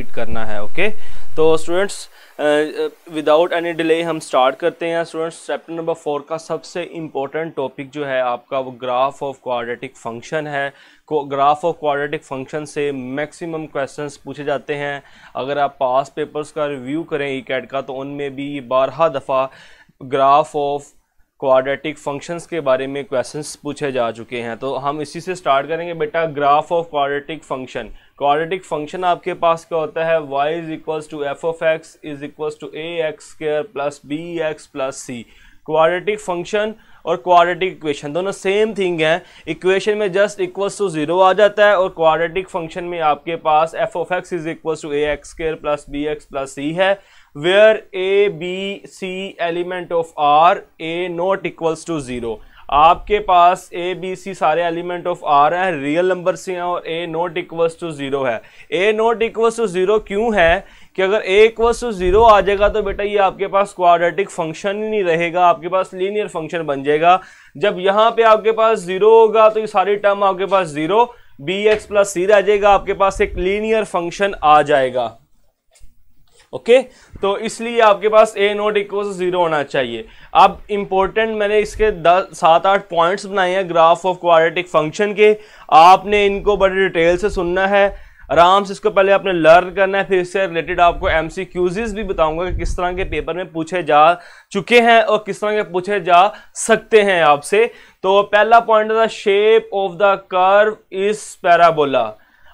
Complete करना है। Okay, तो स्टूडेंट्स विदाउट एनी डिले हम स्टार्ट करते हैं। स्टूडेंट्स चैप्टर नंबर 4 का सबसे इम्पोर्टेंट टॉपिक जो है आपका वो ग्राफ ऑफ क्वाड्रेटिक फंक्शन है। ग्राफ ऑफ क्वाड्रेटिक फंक्शन से मैक्सिमम क्वेश्चंस पूछे जाते हैं। अगर आप पास पेपर्स का रिव्यू करें ई-कैट का तो उनमें भी 12 दफ़ा ग्राफ ऑफ क्वाड्रेटिक फंक्शंस के बारे में क्वेश्चंस पूछे जा चुके हैं। तो हम इसी से स्टार्ट करेंगे बेटा। Graph of quadratic function, quadratic function आपके पास क्या होता है, y is equals to F of x is equals to A X square plus B X plus C. Quadratic function और क्वाड्रेटिक इक्वेशन दोनों सेम थिंग है। इक्वेशन में just equals to 0 आ जाता है और क्वाड्रेटिक फंक्शन में आपके पास F of x is equals to A X square plus B X plus C है, where a b c element of r a not equals to 0। आपके पास a b c सारे एलिमेंट ऑफ r है, real number से हैं और a not equals to 0 है। a not equals to 0 क्यों है कि अगर a इक्वल्स टू 0 आ जाएगा तो बेटा ये आपके पास क्वाड्रेटिक फंक्शन ही नहीं रहेगा, आपके पास लीनियर फंक्शन बन जाएगा। जब यहाँ पे आपके पास 0 होगा तो ये सारी टर्म आपके पास 0 bx प्लस c रह जाएगा, आपके पास एक लीनियर फंक्शन आ जाएगा। ओके तो इसलिए आपके पास a नॉट इक्वल टू 0 होना चाहिए। अब इंपॉर्टेंट मैंने इसके 7-8 पॉइंट्स बनाए हैं ग्राफ ऑफ क्वाड्रेटिक फंक्शन के, आपने इनको बड़े डिटेल से सुनना है, आराम से इसको पहले आपने लर्न करना है, फिर इससे रिलेटेड आपको MCQs भी बताऊंगा कि किस तरह के पेपर में पूछे जा चुके हैं और किस तरह के पूछे जा सकते हैं आपसे। तो पहला पॉइंट था shape of the curve is parabola.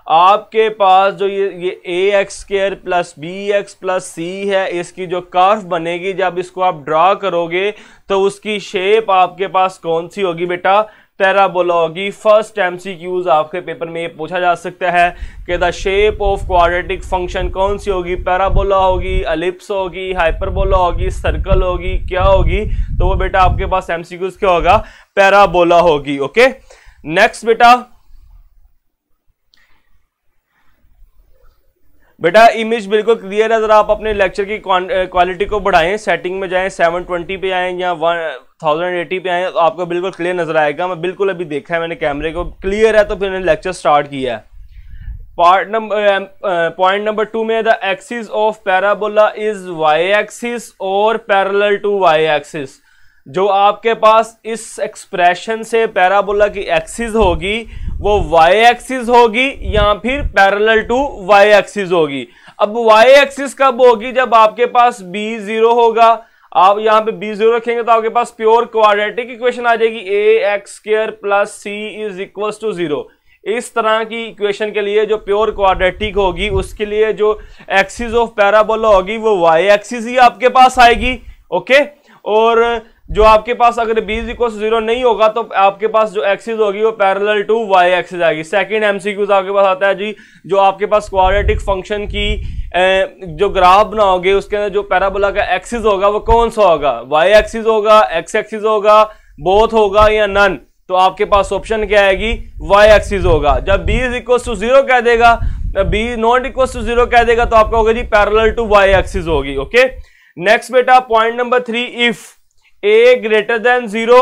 आपके पास जो ये A X square plus B X plus C है, इसकी जो कर्व बनेगी जब इसको आप ड्रा करोगे तो उसकी शेप आपके पास कौन सी होगी बेटा, पैराबोला होगी। फर्स्ट MCQs आपके पेपर में ये पूछा जा सकता है कि the shape of quadratic function कौन सी होगी, पैराबोला होगी, एलिप्स होगी, हाइपरबोला होगी, सर्कल होगी, क्या होगी, तो वो बेटा आपके पास MCQs क्या होगा, पैराबोला होगी। ओके नेक्स्ट बेटा इमेज बिल्कुल क्लियर है। अगर आप अपने लेक्चर की क्वालिटी को बढ़ाएं, सेटिंग में जाएं, 720 पे आएँ या 1080 पे आएँ तो आपको बिल्कुल क्लियर नजर आएगा। मैं बिल्कुल अभी देखा है मैंने कैमरे को, क्लियर है तो फिर मैंने लेक्चर स्टार्ट किया है। पॉइंट नंबर 2 में the axis of parabola is y axis और पैरेलल टू y एक्सिस। जो आपके पास इस एक्सप्रेशन से पैराबोला की एक्सिस होगी वो y एक्सिस होगी या फिर पैरेलल टू y एक्सिस होगी। अब y एक्सिस कब होगी, जब आपके पास b 0 होगा। आप यहाँ पे b 0 रखेंगे तो आपके पास प्योर क्वाड्रेटिक इक्वेशन आ जाएगी, a x square plus c is equals to 0। इस तरह की इक्वेशन के लिए जो प्योर क्वाड्रेटिक होगी उसके लिए जो एक्सिस ऑफ पैराबोला होगी वो y एक्सिस ही आपके पास आएगी। ओके, और जो आपके पास अगर b इक्वल 0 नहीं होगा तो आपके पास जो एक्सिस होगी वो पैरेलल टू y एक्सिस आएगी। सेकंड MCQ आपके पास आता है जी, जो आपके पास क्वाड्रेटिक फंक्शन की जो ग्राफ बनाओगे उसके अंदर जो पैराबोला का एक्सिस होगा वो कौन सा होगा, y एक्सिस होगा, x एक्सिस होगा, बोथ होगा या नन। तो आपके पास ऑप्शन क्या आएगी, y एक्सिस होगा। जब b इक्वल टू 0 कह देगा, b नॉट इक्वल टू 0 कह देगा तो आपका होगा जी पैरेलल टू y एक्सिस होगी। ओके नेक्स्ट बेटा point number 3, if a greater than 0,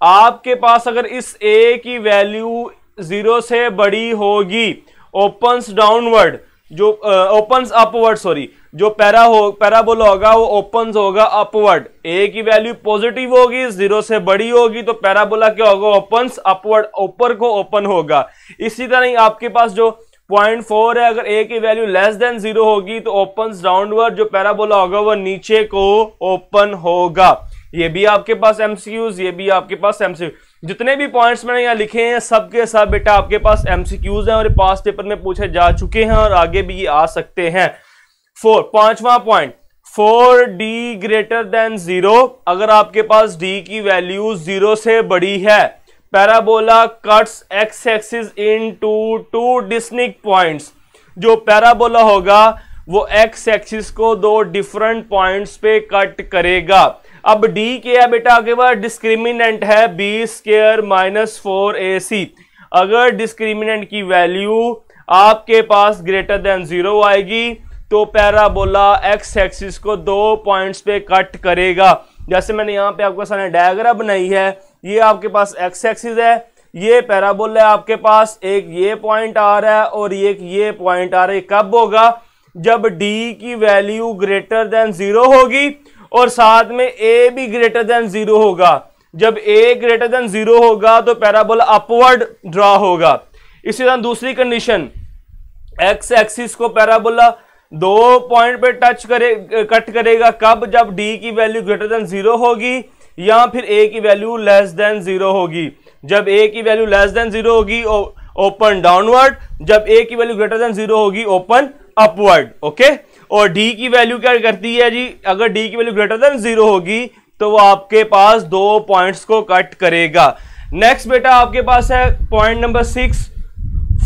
आपके पास अगर इस a की वैल्यू 0 से बड़ी होगी, ओपन्स डाउनवर्ड, जो ओपन्स अपवर्ड, सॉरी, जो पैराबोला होगा वो ओपन्स होगा अपवर्ड। a की वैल्यू पॉजिटिव होगी, 0 से बड़ी होगी तो पैराबोला क्या होगा, ओपन्स अपवर्ड, ऊपर को ओपन होगा। इसी तरह ही आपके पास जो पॉइंट 4 है, अगर a की वैल्यू लेस देन 0 होगी तो ओपन्स डाउनवर्ड, जो पैराबोला होगा वो नीचे को ओपन होगा। ये भी आपके पास MCQs, ये भी आपके पास MCQ, जितने भी पॉइंट्स मैंने यहाँ लिखे हैं सबके सब बेटा आपके पास MCQs हैं और ये पास पेपर में पूछे जा चुके हैं और आगे भी ये आ सकते हैं। 5वां पॉइंट, 4d ग्रेटर देन 0, अगर आपके पास d की वैल्यू 0 से बड़ी है, parabola cuts x axis into 2 distinct points. जो पैराबोला होगा वो x एक्सिस को 2 डिफरेंट पॉइंट्स पे कट करेगा। अब d क्या है बेटा, आपके पास डिस्क्रिमिनेंट है b स्क्वायर माइनस 4ac। अगर डिस्क्रिमिनेंट की वैल्यू आपके पास ग्रेटर देन 0 आएगी तो पैराबोला x एक्सिस को 2 पॉइंट्स पे कट करेगा। जैसे मैंने यहाँ पे आपके सामने डायग्राम बनाई है, ये आपके पास x एक्सिस है, ये पैराबोला है आपके पास, एक ये पॉइंट आ रहा है और एक ये पॉइंट आ रहा है। कब होगा, जब d की वैल्यू ग्रेटर देन 0 होगी और साथ में a भी ग्रेटर देन 0 होगा। जब a ग्रेटर देन 0 होगा तो पैराबोला अपवर्ड ड्रा होगा। इसी तरह दूसरी कंडीशन, x एक्सिस को पैराबोला 2 पॉइंट पे कट करेगा, कब? जब d की वैल्यू ग्रेटर देन 0 होगी या फिर a की वैल्यू लेस देन 0 होगी। जब a की वैल्यू लेस देन 0 होगी ओपन डाउनवर्ड, जब a की वैल्यू ग्रेटर देन 0 होगी ओपन अपवर्ड। ओके, और d की वैल्यू क्या करती है जी? अगर d की वैल्यू ग्रेटर देन 0 होगी तो वो आपके पास 2 पॉइंट्स को कट करेगा। नेक्स्ट बेटा आपके पास है point number 6,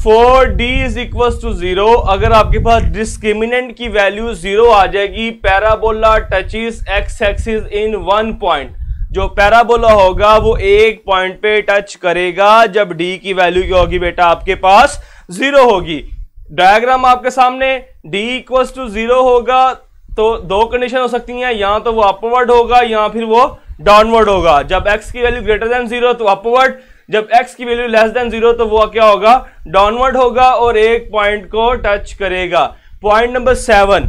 for d is equal to 0, अगर आपके पास डिस्क्रिमिनेंट की वैल्यू 0 आ जाएगी, पैराबोला टचेस x एक्सिस इन 1 पॉइंट, जो पैराबोला होगा वो एक पॉइंट पे टच करेगा जब d की वैल्यू क्या होगी बेटा? आपके पास 0 होगी। डायग्राम आपके सामने, d इक्वल टू 0 होगा तो दो कंडीशन हो सकती हैं, या तो वो अपवर्ड होगा या फिर वो डाउनवर्ड होगा। जब x की वैल्यू ग्रेटर देन 0 तो अपवर्ड, जब x की वैल्यू लेस देन 0 तो वो क्या होगा? डाउनवर्ड होगा और एक पॉइंट को टच करेगा। Point number 7,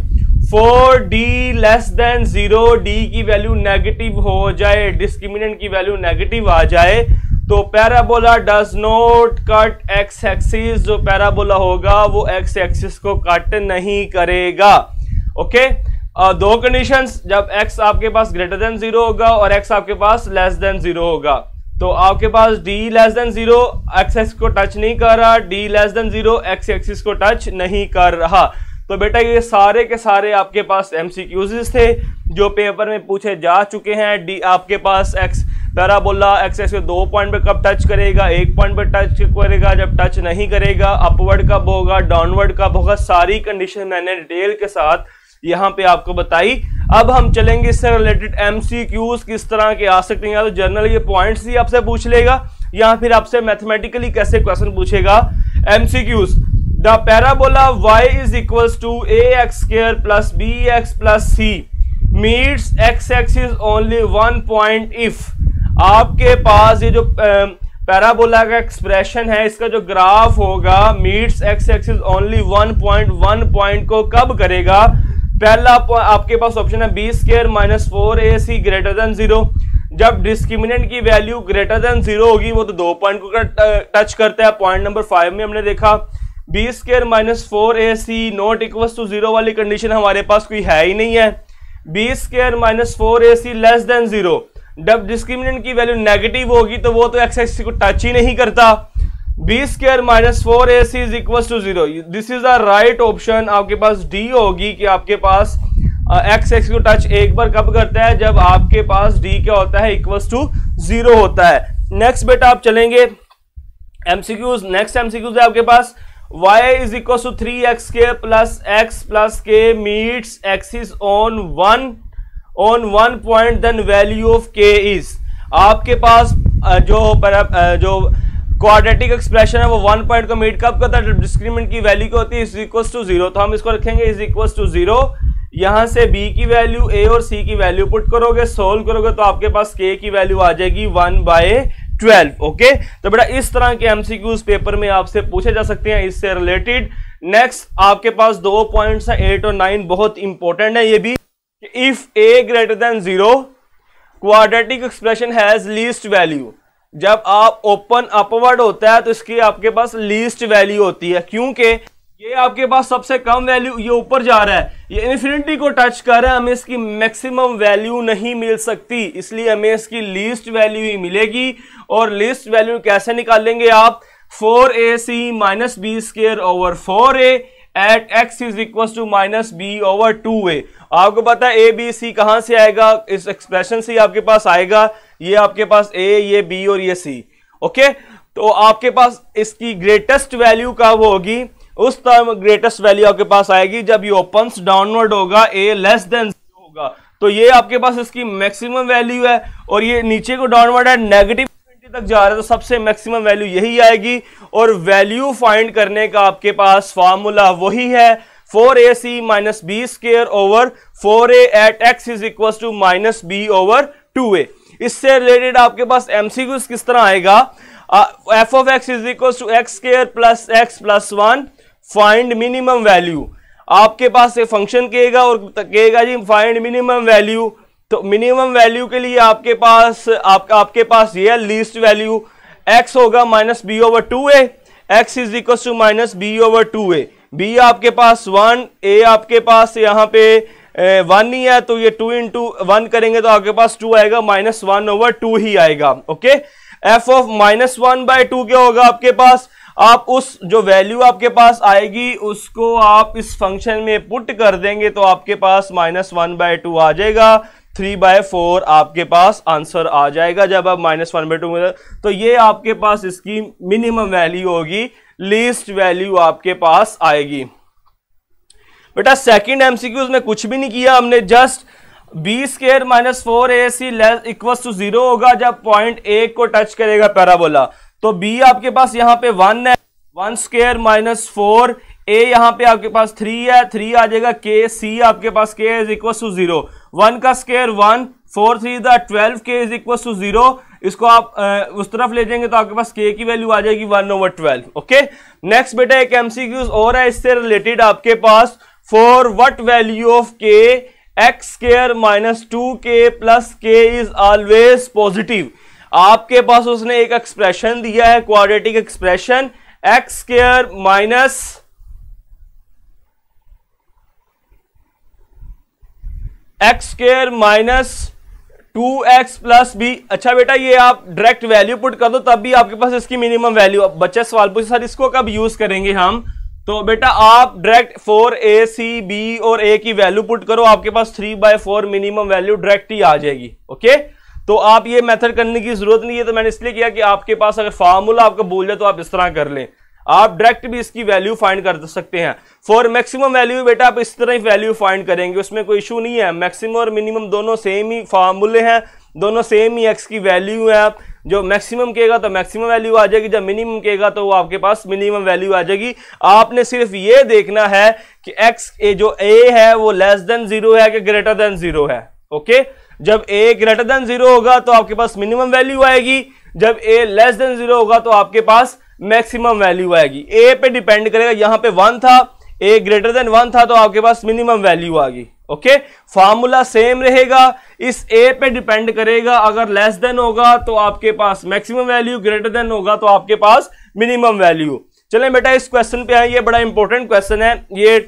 for d less than 0, d की वैल्यू नेगेटिव हो जाए, डिस्क्रिमिनेंट की वैल्यू नेगेटिव आ जाए तो parabola does not cut x axis, जो पैराबोला होगा वो x एक्सिस को कट नहीं करेगा। ओके, दो कंडीशंस, जब x आपके पास ग्रेटर देन 0 होगा और x आपके पास लेस देन 0 होगा। तो आपके पास d less than 0 x axis को टच नहीं कर रहा, d less than 0 x axis को टच नहीं कर रहा। तो बेटा ये सारे के सारे आपके पास MCQs थे जो पेपर में पूछे जा चुके हैं। d आपके पास x पैराबोला x एक्सिस को 2 पॉइंट पे कब टच करेगा? 1 पॉइंट पे टच करेगा। जब टच नहीं करेगा अपवर्ड कब होगा? डाउनवर्ड कब होगा? सारी कंडीशन मैंने डिटेल के साथ यहाँ पे आपको बताई। अब हम चलेंगे इससे रिलेटेड MCQs किस तरह के आ सकते हैं। या तो जनरल ये पॉइंट्स ही आपसे पूछ लेगा या फिर आपसे मैथमेटिकली कैसे क्वेश्चन पूछेगा। MCQs, the parabola y is equals to ax square plus bx plus c meets x axis only 1 point if. आपके पास ये जो पैराबोला का एक्सप्रेशन है, इसका जो ग्राफ होगा meets x axis only 1 point को कब करेगा? पहला आपके पास ऑप्शन है b square minus 4ac greater than 0। जब डिस्क्रिमिनेंट की वैल्यू ग्रेटर देन 0 होगी वो तो 2 पॉइंट को टच करता है। पॉइंट नंबर 5 में हमने देखा b square minus 4ac not equal to 0 वाली कंडीशन हमारे पास कोई है ही नहीं है। b square minus 4ac less than 0, जब डिस्क्रिमिनेंट की वैल्यू नेगेटिव होगी तो वो तो x एक्सिस को टच ही नहीं करता। b square minus 4ac is equal to 0, this is the right option. आपके पास d होगी कि आपके पास x एक्सिस को टच एक बार कब करता है? जब आपके पास d क्या होता है? इक्वल टू 0 होता है। नेक्स्ट बेटा आप चलेंगे MCQs। नेक्स्ट MCQs है आपके पास y is equal to 3x square plus x plus k meets axis on one point, then value of k is. आपके पास जो क्वाड्रेटिक एक्सप्रेशन है वो 1 पॉइंट को मीट कब करता है? जब डिस्क्रिमिनेंट की वैल्यू क्या होती है? Is equal to 0। तो हम इसको रखेंगे इज इक्वल टू 0। यहां से b की वैल्यू a और c की वैल्यू पुट करोगे, सोल्व करोगे तो आपके पास k की वैल्यू आ जाएगी 1/12। ओके, तो बेटा इस तरह के MCQs पेपर में आपसे पूछे जा सकते हैं इससे रिलेटेड। नेक्स्ट आपके पास 2 पॉइंट्स हैं 8 और 9, बहुत इंपॉर्टेंट है ये भी। If a greater than 0 quadratic expression has least value, जब आप ओपन अपवर्ड होता है तो इसकी आपके पास लीस्ट वैल्यू होती है, क्योंकि ये आपके पास सबसे कम वैल्यू ये ऊपर जा रहा है, ये इन्फिनिटी को टच कर रहा है, हमें इसकी मैक्सिमम वैल्यू नहीं मिल सकती, इसलिए हमें इसकी लीस्ट वैल्यू ही मिलेगी। और लीस्ट वैल्यू कैसे निकालेंगे आप? 4ac minus B square over 4a at x is equal to minus B over 2a। आपको पता है a b c कहां से आएगा? इस एक्सप्रेशन से आपके पास आएगा। ये आपके पास a, ये b और ये c। ओके, तो आपके पास इसकी ग्रेटेस्ट वैल्यू कब होगी? उस टाइम ग्रेटेस्ट वैल्यू आपके पास आएगी जब ये ओपन्स डाउनवर्ड होगा, a लेस देन 0 होगा, तो ये आपके पास इसकी मैक्सिमम वैल्यू है। और ये नीचे को डाउनवर्ड है, नेगेटिव तक जा रहा है, तो सबसे मैक्सिमम वैल्यू यही आएगी। और वैल्यू फाइंड करने का आपके पास फार्मूला वही है 4ac minus B square over 4a at x is equal to minus B over 2a। इससे रिलेटेड आपके पास MCQs किस तरह आएगा? f of x is equal to x square plus x plus 1, find minimum value. आपके पास एक function कहेगा और कहेगा जी फाइंड मिनिमम वैल्यू। तो मिनिमम वैल्यू के लिए आपके पास ये है लीस्ट वैल्यू, x होगा -b/2a, x is equal to -b/2a। b आपके पास 1, a आपके पास यहाँ पे 1 ही है, तो ये 2 इंटू 1 करेंगे तो आपके पास 2 आएगा, -1/2 ही आएगा। ओके, f ऑफ -1/2 क्या होगा आपके पास, आप उस जो वैल्यू आपके पास आएगी उसको आप इस फंक्शन में पुट कर देंगे तो आपके पास -1/2 आ जाएगा, 3/4 आपके पास आंसर आ जाएगा जब आप -1/2 में। तो ये आपके पास इसकी मिनिमम वैल्यू होगी, लीस्ट वैल्यू आपके पास आएगी। बेटा सेकंड एमसीक्यूज में कुछ भी नहीं किया हमने, just b² - 4ac equal to 0 होगा जब पॉइंट a को टच करेगा पैराबोला। तो b आपके पास यहाँ पे 1 है, 1² - 4, a यहाँ पे आपके पास 3 है, 3 आ जाएगा, k c आपके पास k इज इक्वल टू 0, 1 का square 1, 4 3 12, k is equal to 0। इसको आप उस तरफ ले जाएंगे तो आपके पास k की वैल्यू आ जाएगी 1/12। ओके, नेक्स्ट बेटा एक एमसीक्यूज और है इससे रिलेटेड आपके पास, for what value of k x² - 2k + k is always positive. आपके पास उसने एक एक्सप्रेशन दिया है, quadratic expression, x² - 2x + b। अच्छा बेटा ये आप डायरेक्ट वैल्यू पुट कर दो तब भी आपके पास इसकी मिनिमम वैल्यू। बच्चे सवाल पूछे सर इसको कब यूज करेंगे हम, तो बेटा आप डायरेक्ट 4ac b और a की वैल्यू पुट करो, आपके पास 3/4 मिनिमम वैल्यू डायरेक्ट ही आ जाएगी। ओके, तो आप ये मेथड करने की जरूरत नहीं है, तो मैंने इसलिए किया कि आपके पास अगर फार्मूला आपका भूल जाए तो आप इस तरह कर लें, आप डायरेक्ट भी इसकी वैल्यू फाइंड कर सकते हैं। फॉर मैक्सिमम वैल्यू बेटा आप इस तरह ही वैल्यू फाइंड करेंगे, उसमें कोई इशू नहीं है। मैक्सिमम और मिनिमम दोनों सेम ही फार्मूले हैं, दोनों सेम ही एक्स की वैल्यू है। जो मैक्सिमम कहेगा तो मैक्सिमम वैल्यू आ जाएगी, जब मिनिमम कहेगा तो वो आपके पास मिनिमम वैल्यू आ जाएगी। आपने सिर्फ ये देखना है कि एक्स जो ए है वो लेस देन 0 है कि ग्रेटर देन 0 है। ओके, जब a ग्रेटर देन 0 होगा तो आपके पास मिनिमम वैल्यू आएगी, जब a लेस देन 0 होगा तो आपके पास मैक्सिमम वैल्यू आएगी। a पे डिपेंड करेगा, यहां पे 1 था, a ग्रेटर देन 1 था तो आपके पास मिनिमम वैल्यू आ गई। ओके, फार्मूला सेम रहेगा, इस a पे डिपेंड करेगा, अगर लेस देन होगा तो आपके पास मैक्सिमम वैल्यू, ग्रेटर देन होगा तो आपके पास मिनिमम वैल्यू। चलें बेटा इस क्वेश्चन पे आए, ये बड़ा इंपॉर्टेंट क्वेश्चन है, ये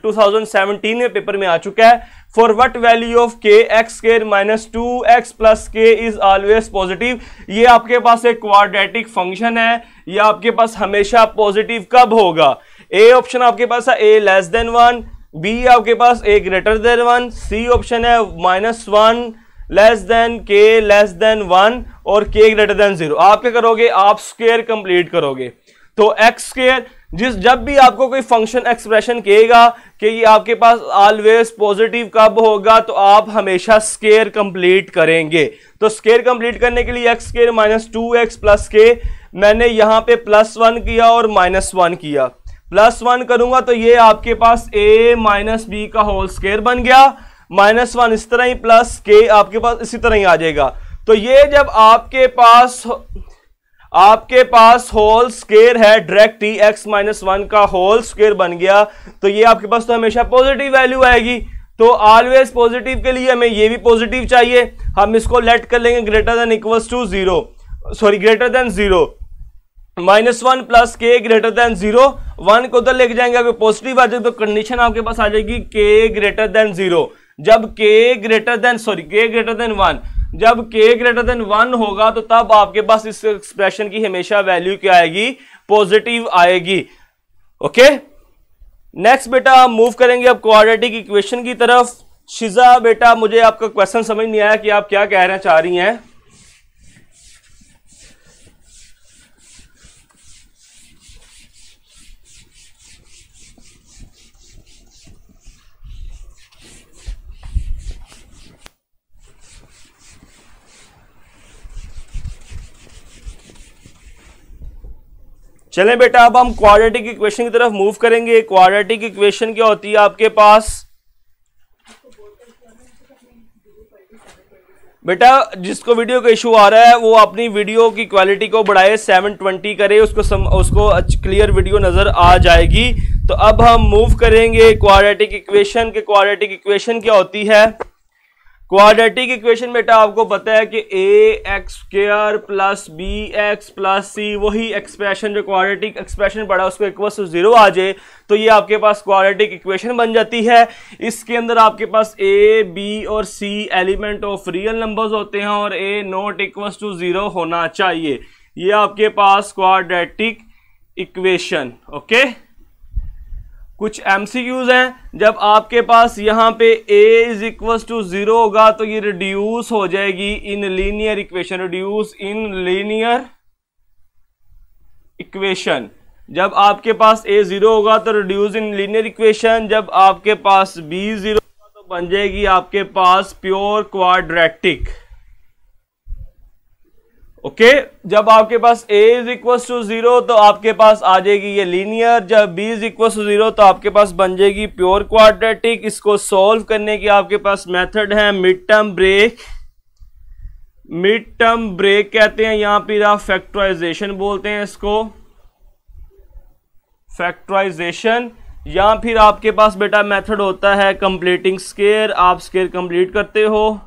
2017 में पेपर में आ चुका है। For what value of k x² - 2x + k is always positive. ये आपके पास एक क्वाड्रेटिक फंक्शन है, ये आपके पास हमेशा पॉजिटिव कब होगा। ए ऑप्शन आपके पास है a लेस देन 1, बी आपके पास a greater than 1, C option है -1 less than k less than 1 और k ग्रेटर देन 0। आप क्या करोगे, आप स्क्वायर कंप्लीट करोगे। तो x² जब भी आपको कोई फंक्शन एक्सप्रेशन कहेगा कि ये आपके पास ऑलवेज पॉजिटिव कब होगा तो आप हमेशा स्क्वायर कंप्लीट करेंगे। तो स्क्वायर कंप्लीट करने के लिए x² - 2x + k, मैंने यहां पे +1 किया और -1 किया, +1 करूंगा तो ये आपके पास a - b का होल स्क्वायर बन गया, -1 इस तरह ही, प्लस k आपके पास इसी तरह ही आ जाएगा। तो ये जब आपके पास होल स्क्वायर है डायरेक्ट ही, x - 1 का होल स्क्वायर बन गया, तो ये आपके पास तो हमेशा पॉजिटिव वैल्यू आएगी। तो ऑलवेज पॉजिटिव के लिए हमें ये भी पॉजिटिव चाहिए, हम इसको लेट कर लेंगे greater than equals to 0, sorry greater than 0, -1 + k greater than 0, 1 को उधर लेके जाएंगे, अगर पॉजिटिव आ जाए तो कंडीशन आपके पास आ जाएगी k ग्रेटर देन 0। जब k ग्रेटर देन 1, जब k ग्रेटर देन 1 होगा तो तब आपके पास इस एक्सप्रेशन की हमेशा वैल्यू क्या आएगी, पॉजिटिव आएगी। ओके, नेक्स्ट बेटा हम मूव करेंगे अब क्वाड्रेटिक इक्वेशन की तरफ। शिजा बेटा मुझे आपका क्वेश्चन समझ नहीं आया कि आप क्या कहना चाह रही हैं। चलें बेटा अब हम क्वाड्रेटिक इक्वेशन की तरफ मूव करेंगे। क्वाड्रेटिक इक्वेशन क्या होती है आपके पास, बेटा जिसको वीडियो का इशू आ रहा है वो अपनी वीडियो की क्वालिटी को बढ़ाए, 720 करे, उसको क्लियर वीडियो नजर आ जाएगी। तो अब हम मूव करेंगे क्वाड्रेटिक इक्वेशन के। क्वाड्रेटिक इक्वेशन क्या होती है? क्वाड्रेटिक इक्वेशन बेटा आपको पता है कि ax² plus bx plus c, वही एक्सप्रेशन जो क्वाड्रेटिक एक्सप्रेशन पढ़ा उसको इक्वल टू 0 आ जाए तो ये आपके पास क्वाड्रेटिक इक्वेशन बन जाती है। इसके अंदर आपके पास a, b और c element of real numbers होते हैं और a नॉट इक्वल टू 0 होना चाहिए। ये आपके पास क्वाड्रेटिक इक्वेशन। ओके, कुछ एमसीक्यूज हैं। जब आपके पास यहाँ पे a इज इक्वल टू 0 होगा तो ये रिड्यूस हो जाएगी in linear equation. Reduce in linear equation. जब आपके पास a 0 होगा तो रिड्यूस इन लीनियर इक्वेशन। जब आपके पास b 0 होगा तो बन जाएगी आपके पास प्योर क्वाड्रेटिक। ओके, जब आपके पास a इज इक्वल टू 0 तो आपके पास आ जाएगी ये लीनियर। जब b इज इक्वल टू 0 तो आपके पास बन जाएगी प्योर क्वाड्रेटिक। इसको सॉल्व करने की आपके पास मेथड है mid term break. Mid term break कहते हैं, यहां पर आप फैक्टराइजेशन बोलते हैं इसको, फैक्टराइजेशन। या फिर आपके पास बेटा मेथड होता है कंप्लीटिंग स्क्वायर। आप स्क्वायर कंप्लीट करते हो,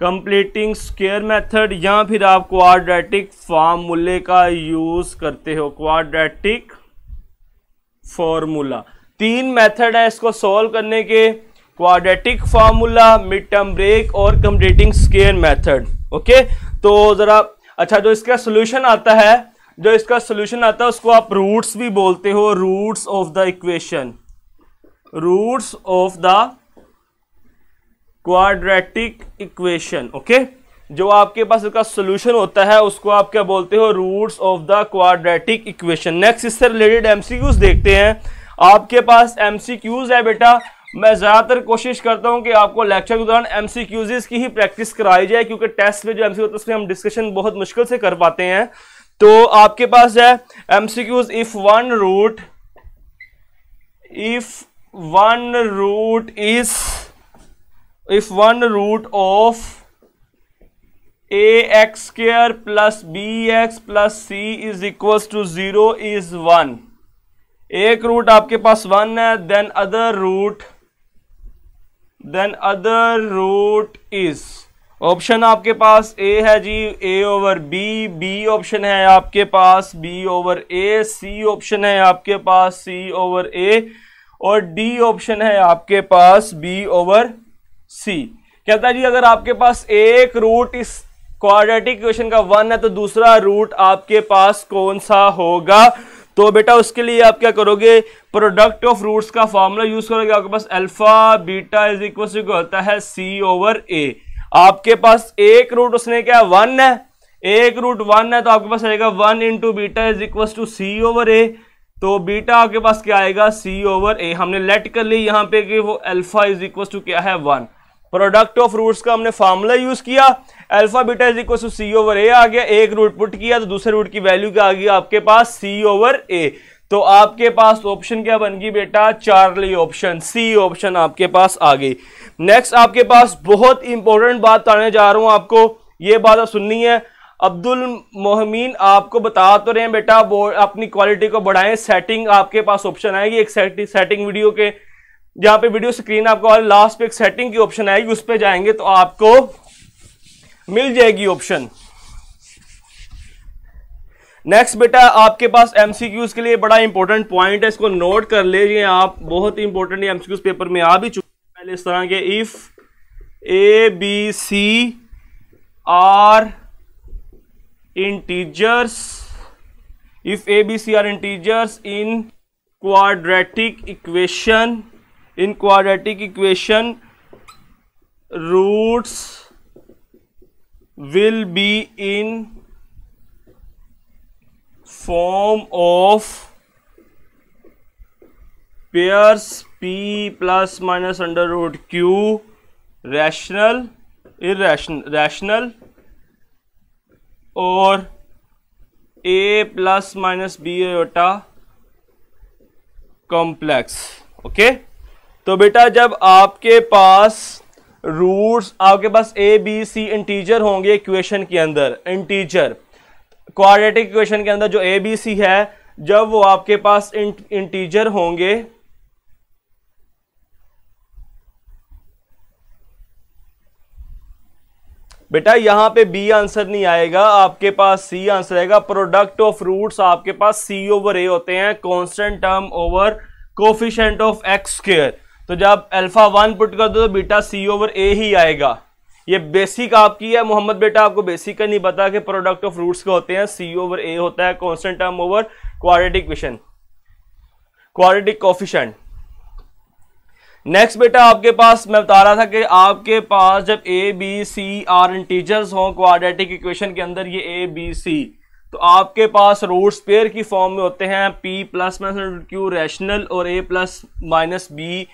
कंप्लीटिंग स्क्वायर मेथड, या फिर आप क्वाड्रेटिक फार्मूले का यूज करते हो, क्वाड्रेटिक फॉर्मूला। 3 मेथड है इसको सॉल्व करने के, quadratic formula, mid term break और कंप्लीटिंग स्क्वायर मेथड। ओके, तो जरा अच्छा जो इसका सोल्यूशन आता है उसको आप रूट्स भी बोलते हो, roots of the equation, roots of the quadratic equation. Okay, जो आपके पास इसका सॉल्यूशन होता है उसको आप क्या बोलते हो? Roots of the quadratic equation. Next इससे रिलेटेड एमसीक्यूज देखते हैं। आपके पास एमसीक्यूज है बेटा, मैं ज्यादातर कोशिश करता हूं कि आपको लेक्चर के दौरान एमसीक्यूज की ही प्रैक्टिस कराई जाए, क्योंकि टेस्ट में जो एमसीक्यू होता है उसमें हम डिस्कशन बहुत मुश्किल से कर पाते हैं। तो आपके पास है MCQs, if one root of ax² plus bx plus c is equals to 0 is 1। एक रूट आपके पास 1 है, then other root is, option आपके पास a है जी, a over b, b option है आपके पास b over a, c option है आपके पास c ओवर a और d ऑप्शन है आपके पास b ओवर c। कहता है जी अगर आपके पास एक रूट इस क्वाड्रेटिक इक्वेशन का 1 है तो दूसरा रूट आपके पास कौन सा होगा? तो बेटा उसके लिए आप क्या करोगे? प्रोडक्ट ऑफ रूट्स का फॉर्मूला यूज करोगे। आपके पास alpha beta is equal to होता है c ओवर a। आपके पास एक रूट उसने क्या 1 है, एक रूट 1 है तो आपके पास आएगा 1 into beta is equal to c over a। तो बीटा आपके पास क्या आएगा? c over a। हमने लेट कर ली यहाँ पे कि वो अल्फा इज इक्वल टू क्या है 1। प्रोडक्ट ऑफ रूट्स का हमने फॉर्मूला यूज किया, alpha beta is equal to c over a आ गया। एक रूट पुट किया तो दूसरे रूट की वैल्यू क्या आ गई आपके पास? c over a। तो आपके पास ऑप्शन क्या बन गई बेटा? चार्ली ऑप्शन, सी ऑप्शन आपके पास आ गई। नेक्स्ट आपके पास बहुत इंपॉर्टेंट बात बताने जा रहा हूं आपको, ये बात आप सुननी है। अब्दुल मोहमीन आपको बता तो रहे हैं बेटा अपनी क्वालिटी को बढ़ाएं, सेटिंग आपके पास ऑप्शन आएगी एक सेटिंग वीडियो के, जहां पे वीडियो स्क्रीन आपको लास्ट पे एक सेटिंग की ऑप्शन आएगी, उस पे जाएंगे तो आपको मिल जाएगी ऑप्शन। नेक्स्ट बेटा आपके पास एमसीक्यूज के लिए बड़ा इंपॉर्टेंट पॉइंट है, इसको नोट कर लीजिए आप, बहुत इंपॉर्टेंट एमसीक्यूज पेपर में आ भी चुके पहले इस तरह के। If A B C are integers, if A B C are integers in quadratic equation roots will be in form of pairs p plus minus under root q, rational, irrational और a plus minus b iota complex। Okay, तो बेटा जब आपके पास roots आपके पास ए B सी integer होंगे equation के अंदर, इंटीजर क्वाड्रेटिक इक्वेशन के अंदर जो ए बी सी है, जब वो आपके पास इंटीजर होंगे, बेटा यहां पे बी आंसर नहीं आएगा, आपके पास सी आंसर आएगा। प्रोडक्ट ऑफ रूट्स आपके पास सी ओवर ए होते हैं, constant term over coefficient of x square. तो जब अल्फा 1 पुट कर दो तो बेटा सी ओवर ए ही आएगा। ये बेसिक आपकी है मोहम्मद बेटा, आपको बेसिक का नहीं पता कि प्रोडक्ट ऑफ रूट्स का होते हैं सी ओवर ए होता है, constant term over quadratic equation, quadratic coefficient. Next बेटा आपके पास मैं बता रहा था कि आपके पास जब A B C are integers हों क्वाड्रेटिक इक्वेशन के अंदर, ये ए बी सी, तो आपके पास रूट्स पेयर की फॉर्म में होते हैं p plus minus Q rational और a plus minus B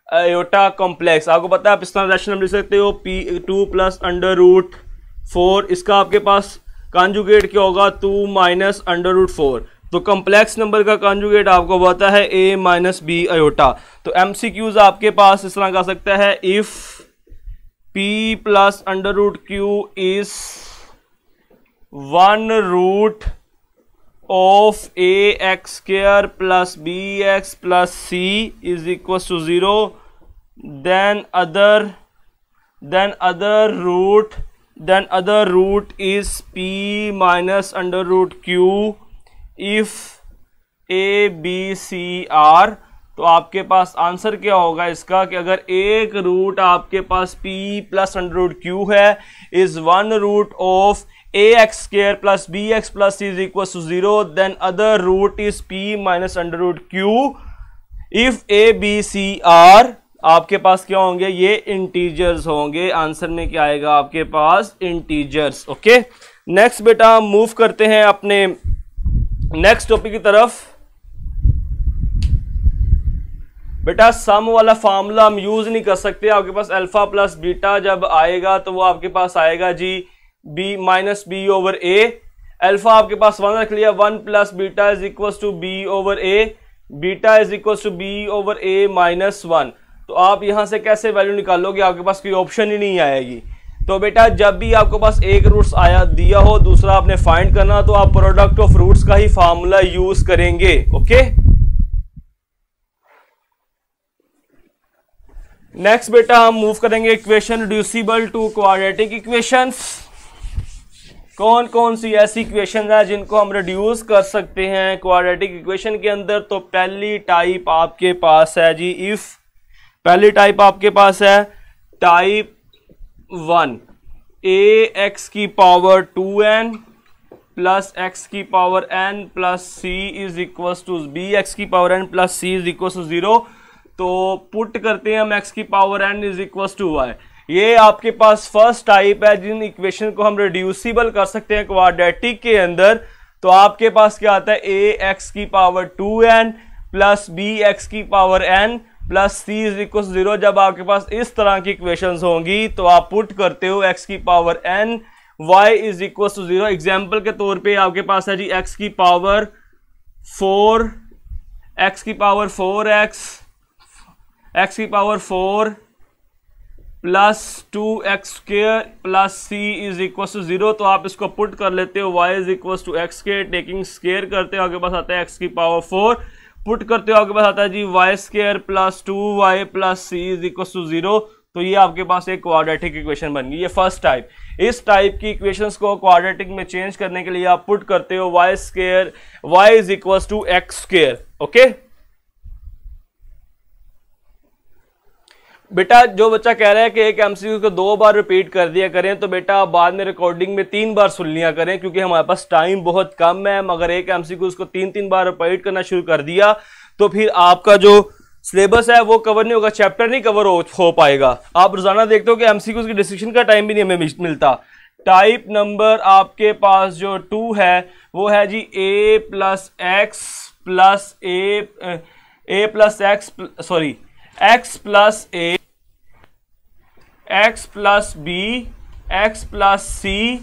iota complex. आपको पता है आप इस तरह रैशनल लिख सकते हो p2 प्लस अंडर रूट 4, इसका आपके पास कॉन्जुगेट क्या होगा 2 माइनस अंडर रूट 4। तो कॉम्प्लेक्स नंबर का कॉन्जुगेट आपको पता है a माइनस बी आयोटा। तो MCQs आपके पास इस तरह का सकता है, if p plus under root Q is 1 root of A X square plus B X plus C is equal to 0, then other root is p minus under root q if a b c r। तो आपके पास answer क्या होगा इसका कि अगर एक root आपके पास p plus under root Q है is 1 root of A X square plus B X plus C is equal to 0, then other root is p minus under root Q if A B C are. आपके पास क्या होंगे, ये integers होंगे। Answer में क्या आएगा आपके पास, इंटीजर्स। ओके, नेक्स्ट बेटा मूव करते हैं अपने नेक्स्ट टॉपिक की तरफ। बेटा सम वाला फार्मूला हम यूज नहीं कर सकते, आपके पास अल्फा प्लस बीटा जब आएगा तो वो आपके पास आएगा जी B minus B over A. Alpha आपके पास 1 रख लिया, 1 plus beta is equal to B over A, beta is equal to B over A minus 1। तो आप यहां से कैसे वैल्यू निकालोगे, आपके पास कोई ऑप्शन ही नहीं आएगी। तो बेटा जब भी आपके पास एक रूट्स आया दिया हो, दूसरा आपने फाइंड करना, तो आप प्रोडक्ट ऑफ रूट्स का ही फार्मूला यूज करेंगे। ओके, नेक्स्ट बेटा हम मूव करेंगे equation reducible to quadratic equations. कौन कौन सी ऐसी इक्वेशन है जिनको हम रिड्यूस कर सकते हैं क्वाड्रेटिक इक्वेशन के अंदर। तो पहली टाइप आपके पास है जी, इफ पहली टाइप आपके पास है टाइप 1, ए एक्स की पावर 2n प्लस एक्स की power n plus C is equal to B X की power n plus C is equal to 0। तो पुट करते हैं हम x की power n is equal to y। ये आपके पास फर्स्ट टाइप है जिन इक्वेशन को हम रिड्यूसिबल कर सकते हैं क्वाड्रेटिक के अंदर। तो आपके पास क्या आता है, ए एक्स की power 2n plus B X की power n plus C is equal to 0। जब आपके पास इस तरह की इक्वेशंस होंगी तो आप पुट करते हो x की power n, y is equal to 0। Example के तौर पे आपके पास है जी x की पावर 4, x की पावर 4x, x की power 4 plus 2x square plus c is equal to 0। तो आप इसको पुट कर लेते हो, y is equal to x square, taking square करते हो आपके पास आता है x की पावर 4, पुट करते हो आपके पास आता है जी y square plus 2y plus c is equal to 0। तो ये आपके पास एक क्वाड्रेटिक इक्वेशन बन गई, ये फर्स्ट टाइप। इस टाइप की इक्वेशंस को क्वाड्रेटिक में चेंज करने के लिए आप पुट करते हो y square, y is equal to x square. Okay बेटा, जो बच्चा कह रहा है कि एक एमसीक्यू को 2 बार रिपीट कर दिया करें, तो बेटा बाद में रिकॉर्डिंग में 3 बार सुन लिया करें, क्योंकि हमारे पास टाइम बहुत कम है। मगर एक एमसीक्यू को 3-3 बार रिपीट करना शुरू कर दिया तो फिर आपका जो सिलेबस है वो कवर नहीं होगा, चैप्टर नहीं कवर हो पाएगा। आप रोजाना देखते हो कि एमसीक्यू की डिस्कशन का टाइम भी नहीं हमें मिलता। टाइप नंबर आपके पास जो 2 है वो है जी A plus x plus A plus X sorry X plus A, X plus B, X plus C,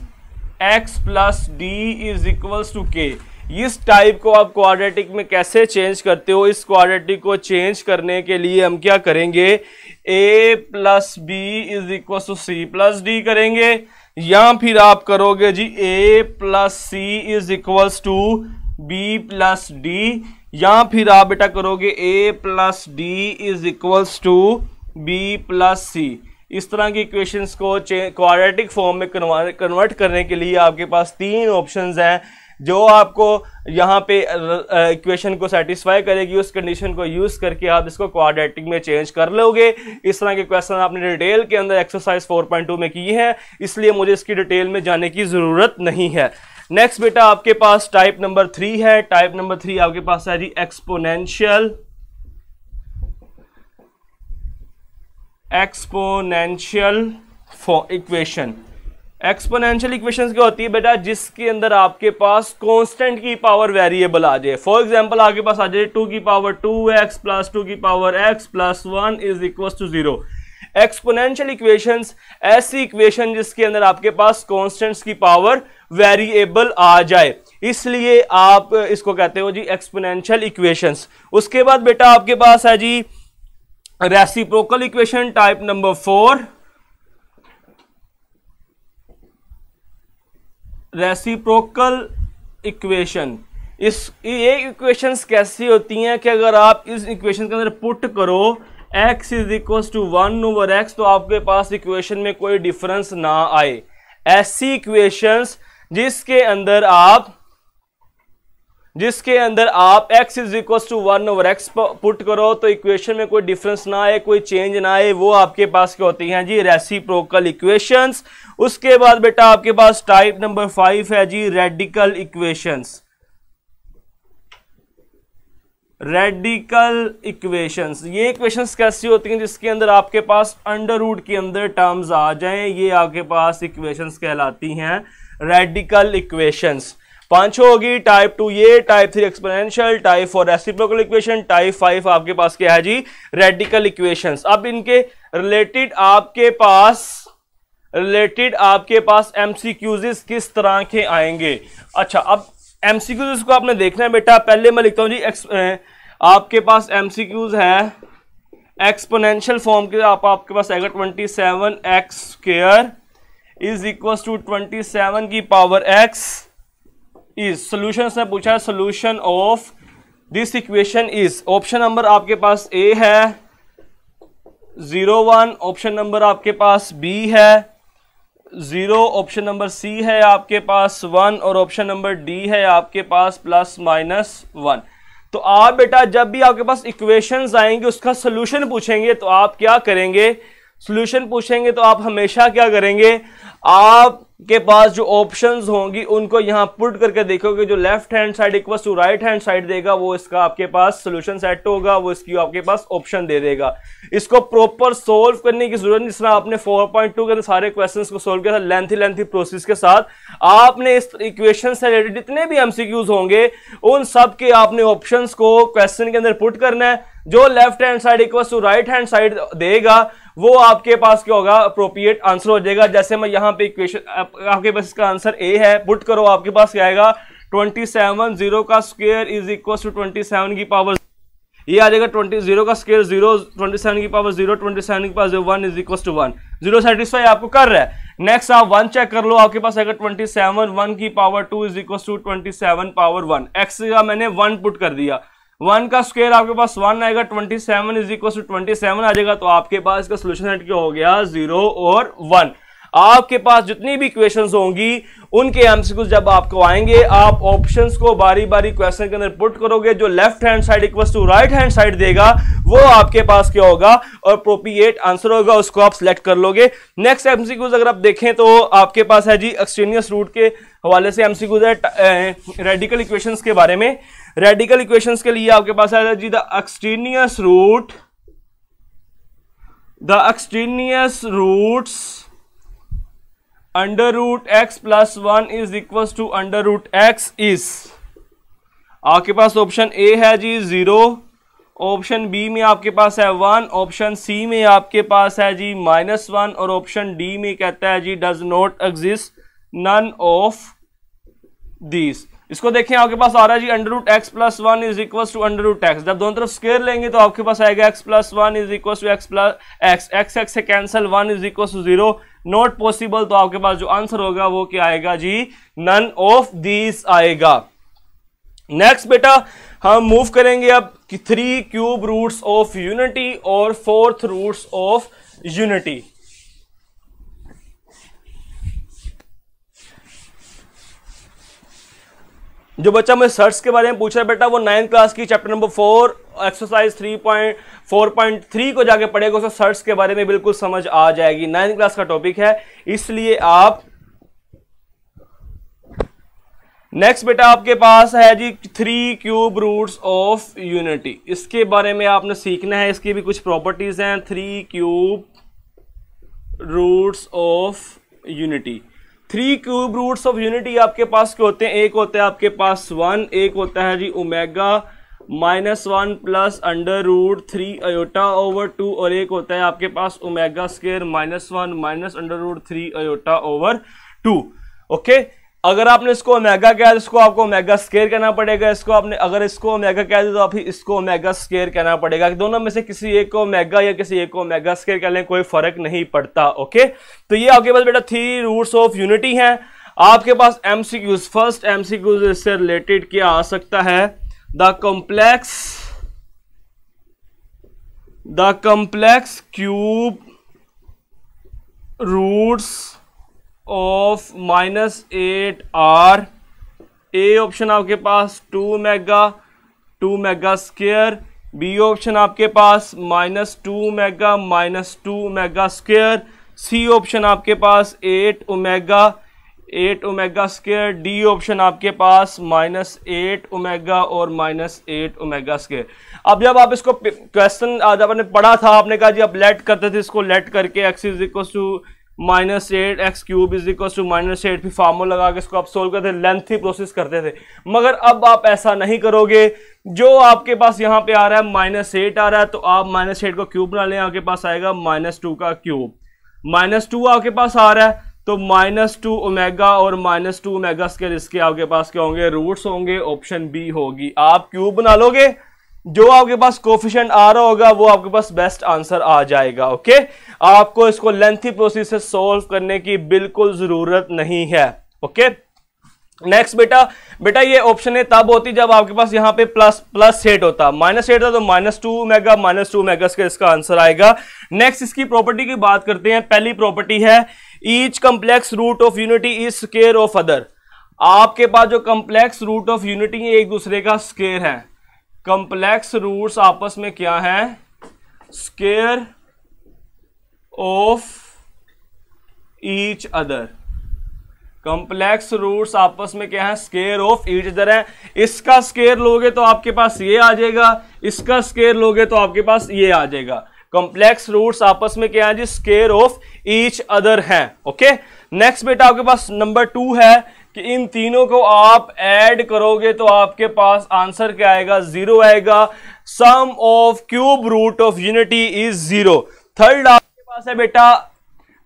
X plus D is equals to K. इस टाइप को आप क्वाड्रेटिक में कैसे चेंज करते हो? इस क्वाड्रेटिक को चेंज करने के लिए हम क्या करेंगे, a plus B is equal to C plus D करेंगे, या फिर आप करोगे जी a plus C is equals to B plus D, या फिर आप बेटा करोगे a plus D is equals to B plus C. इस तरह की इक्वेशंस को क्वाड्रेटिक फॉर्म में कन्वर्ट करने के लिए आपके पास तीन ऑप्शंस हैं जो आपको यहाँ पे इक्वेशन को सेटिस्फाई करेगी। उस कंडीशन को यूज करके आप इसको क्वाड्रेटिक में चेंज कर लोगे। इस तरह के क्वेश्चन आपने डिटेल के अंदर एक्सरसाइज 4.2 में किए हैं, इसलिए मुझे इसकी डिटेल में जाने की जरूरत नहीं है। नेक्स्ट बेटा आपके पास टाइप नंबर 3 है। टाइप नंबर 3 आपके पास है जी एक्सपोनेंशियल इक्वेशन। एक्सपोनेंशियल इक्वेशंस क्या होती है बेटा, जिसके अंदर आपके पास कांस्टेंट की पावर वेरिएबल आ जाए। फॉर एग्जांपल आपके पास आ जाए 2 की पावर 2x प्लस 2 की power x plus 1 is equal to 0। Exponential equations ऐसी इक्वेशन जिसके अंदर आपके पास कांस्टेंट्स की पावर वेरिएबल आ जाए, इसलिए आप इसको कहते हो जी एक्सपोनेंशियल इक्वेशंस। उसके बाद बेटा आपके पास है जी reciprocal equation type number 4। Reciprocal equation, ये इक्वेशंस कैसी होती हैं कि अगर आप इस इक्वेशन के अंदर पुट करो x is equal to 1 over x, तो आपके पास इक्वेशन में कोई डिफरेंस ना आए। ऐसी इक्वेशंस जिसके अंदर आप x is equal to 1 over x put करो तो इक्वेशन में कोई डिफरेंस ना आए, कोई चेंज ना आए, वो आपके पास क्या होती हैं जी रेसिप्रोकल इक्वेशंस। उसके बाद बेटा आपके पास टाइप नंबर 5 है जी रेडिकल इक्वेशंस। रेडिकल इक्वेशंस, ये इक्वेशंस कैसी होती हैं जिसके अंदर आपके पास अंडर रूट के अंदर टर्म्स आ जाएं, ये आपके पास इक्वेशंस कहलाती हैं रेडिकल इक्वेशंस। 5 होगी। टाइप 2 ये, type 3 exponential, type 4 reciprocal equation, type 5 आपके पास क्या है जी रेडिकल इक्वेशंस। अब इनके रिलेटेड आपके पास एमसीक्यूज किस तरह के आएंगे। अच्छा, अब एमसीक्यूज को आपने देखना है बेटा। पहले मैं लिखता हूं जी आपके पास एमसीक्यूज है एक्सपोनेंशियल फॉर्म के। आपके पास आएगा 27x square is equal to 27 की पावर x इज। सोल्यूशन ने पूछा है solution of this equation is. Option number आपके पास ए है 0 1, ऑप्शन नंबर आपके पास बी है 0, ऑप्शन नंबर सी है आपके पास 1 और ऑप्शन नंबर डी है आपके पास प्लस माइनस 1। तो आप बेटा जब भी आपके पास इक्वेशंस आएंगे उसका सोल्यूशन पूछेंगे तो आप क्या करेंगे, सोल्यूशन पूछेंगे तो आप हमेशा क्या करेंगे, आपके पास जो ऑप्शंस होंगी उनको यहां पुट करके देखोगे। जो left hand side equal to right hand side देगा वो इसका आपके पास सोल्यूशन सेट होगा, वो इसकी आपके पास ऑप्शन दे देगा। इसको प्रॉपर सोल्व करने की जरूरत नहीं। जिस तरह आपने 4.2 के सारे क्वेश्चंस को सोल्व किया था लेंथी प्रोसेस के साथ, आपने इस इक्वेशन से रिलेटेड जितने भी एमसीक्यूज होंगे उन सब के आपने ऑप्शंस को क्वेश्चन के अंदर पुट करना है। जो left hand side equal to right hand side देगा वो आपके पास क्या होगा, अप्रोप्रिएट आंसर हो जाएगा। जैसे मैं यहां पे इक्वेशन आपके पास इसका आंसर ए है, पुट करो आपके पास क्या आएगा 27 0 का स्क्वायर इज इक्वल टू 27 की पावर, ये आ जाएगा 0 का स्क्वायर 0, 27 की पावर 0, 27 की power 1 is equal to 1। 0 satisfy आपको कर रहा है। नेक्स्ट आप 1 चेक कर लो, आपके पास आएगा 27 1 की power 2 is equal to 27 power 1। X का मैंने 1 पुट कर दिया, 1 का स्क्वायर आपके पास 1 आएगा, 27 इज इक्वल टू 27 आ जाएगा। तो आपके पास इसका सोल्यूशन सेट क्या हो गया 0 और 1। आपके पास जितनी भी इक्वेशंस होंगी उनके एमसीक्यूज जब आपको आएंगे आप ऑप्शंस को बारी बारी क्वेश्चन के अंदर पुट करोगे। जो left hand side equal to right hand side देगा वो आपके पास क्या होगा और अप्रोप्रिएट आंसर होगा, उसको आप सिलेक्ट कर लोगे। नेक्स्ट एमसीक्यूज अगर आप देखें तो आपके पास है जी एक्सट्रेनियस रूट के हवाले से एमसीक्यूज है रेडिकल इक्वेशंस के बारे में। रेडिकल इक्वेशंस के लिए आपके पास है जी the extraneous roots under root x plus 1 is equal to under root x is. आपके पास ऑप्शन ए है जी 0, ऑप्शन बी में आपके पास है 1, ऑप्शन सी में आपके पास है जी -1 और ऑप्शन डी में कहता है जी does not exist none of this. इसको देखें आपके पास आ रहा है जी under root X plus one is equal to under root X. जब दोनों तरफ स्क्वायर लेंगे तो आपके पास आएगा X plus one is equal to X plus X, X X से cancel, one is equal to zero, not possible. तो आपके पास जो आंसर होगा वो क्या आएगा जी, नन ऑफ दीज आएगा। नेक्स्ट बेटा हम मूव करेंगे अब 3 क्यूब रूट्स ऑफ यूनिटी और 4th रूट्स ऑफ यूनिटी। जो बच्चा मुझे सर्च के बारे में पूछ रहा है बेटा, वो 9th क्लास की चैप्टर नंबर 4 एक्सरसाइज 3.4.3 को जाके पढ़ेगा, उसको सर्च के बारे में बिल्कुल समझ आ जाएगी। 9th क्लास का टॉपिक है, इसलिए आप नेक्स्ट बेटा आपके पास है जी 3 क्यूब रूट्स ऑफ यूनिटी। इसके बारे में आपने सीखना है, इसकी भी कुछ प्रॉपर्टीज हैं। 3 cube roots of unity. 3 cube roots of unity आपके पास क्या होते हैं, एक होता है आपके पास 1, एक होता है जी omega -1 plus under root 3 iota over 2, और एक होता है आपके पास omega square -1 minus under root 3 iota over 2। Okay, अगर आपने इसको ओमेगा कहा तो इसको आपको ओमेगा स्क्वायर कहना पड़ेगा, इसको आपने अगर इसको ओमेगा कह दिया तो आप इसको ओमेगा स्क्वायर कहना पड़ेगा। दोनों में से किसी एक को ओमेगा या किसी एक को ओमेगा स्क्वायर कह लें, कोई फर्क नहीं पड़ता। ओके, तो ये आपके पास बेटा 3 रूट्स ऑफ यूनिटी हैं। आपके पास एमसीक्यूज, फर्स्ट एमसीक्यूज इससे रिलेटेड क्या आ सकता है, the complex cube roots of -8 are. A option आपके पास 2 मेगा स्क्वायर, बी ऑप्शन आपके पास -2 मेगा स्क्वायर, सी ऑप्शन आपके पास 8 ओमेगा स्क्वायर, डी ऑप्शन आपके पास -8 ओमेगा और -8 ओमेगा स्क्वायर। अब जब आप इसको क्वेश्चन आज आपने पढ़ा था, आपने कहा जी आप लेट करते थे, इसको लेट करके x is equal to -8 x cube is equal to -8, फिर फार्मूला लगा के इसको आप सोल्व करते थे, लेंथी प्रोसेस करते थे। मगर अब आप ऐसा नहीं करोगे। जो आपके पास यहाँ पे आ रहा है -8 आ रहा है, तो आप -8 को क्यूब बना लें, आपके पास आएगा -2 का क्यूब। -2 आपके पास आ रहा है तो -2 ओमेगा और -2 ओमेगा स्क्वायर, इसके आपके पास क्या होंगे, रूट्स होंगे। ऑप्शन बी होगी। आप क्यूब बना लोगे, जो आपके पास कोफिशिएंट आ रहा होगा वो आपके पास बेस्ट आंसर आ जाएगा। ओके, आपको इसको लेंथी प्रोसेस से सॉल्व करने की बिल्कुल जरूरत नहीं है। ओके, नेक्स्ट बेटा ये ऑप्शन है तब होती जब आपके पास यहाँ पे प्लस 8 होता, -8 था तो -2 ओमेगा का इसका आंसर आएगा। नेक्स्ट इसकी प्रॉपर्टी की बात करते हैं। पहली प्रॉपर्टी है each complex root of unity is square of other. आपके पास जो कॉम्प्लेक्स रूट ऑफ यूनिटी है एक दूसरे का स्क्वायर है। कॉम्प्लेक्स रूट्स आपस में क्या है, square of each other. Complex roots आपस में क्या है, स्क्वायर ऑफ ईच अदर है। इसका स्क्वायर लोगे तो आपके पास ये आ जाएगा, इसका स्क्वायर लोगे तो आपके पास ये आ जाएगा। कॉम्प्लेक्स रूट्स आपस में क्या है जी, स्क्वायर ऑफ ईच अदर है। ओके, नेक्स्ट बेटा आपके पास नंबर 2 है कि इन तीनों को आप ऐड करोगे तो आपके पास आंसर क्या आएगा, 0 आएगा। Sum of cube root of unity is 0। Third आपके पास है बेटा,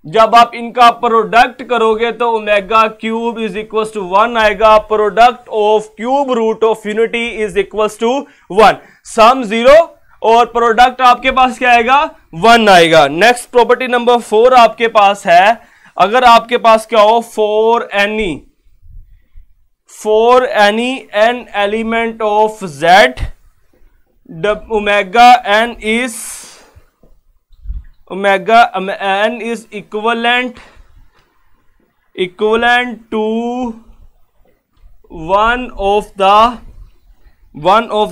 जब आप इनका प्रोडक्ट करोगे तो omega cube is equal to 1 आएगा। Product of cube root of unity is equal to 1। Sum 0 और प्रोडक्ट आपके पास क्या आएगा, 1 आएगा। नेक्स्ट प्रॉपर्टी नंबर 4 आपके पास है, अगर आपके पास क्या हो, for any n element of z, omega n is equivalent to one of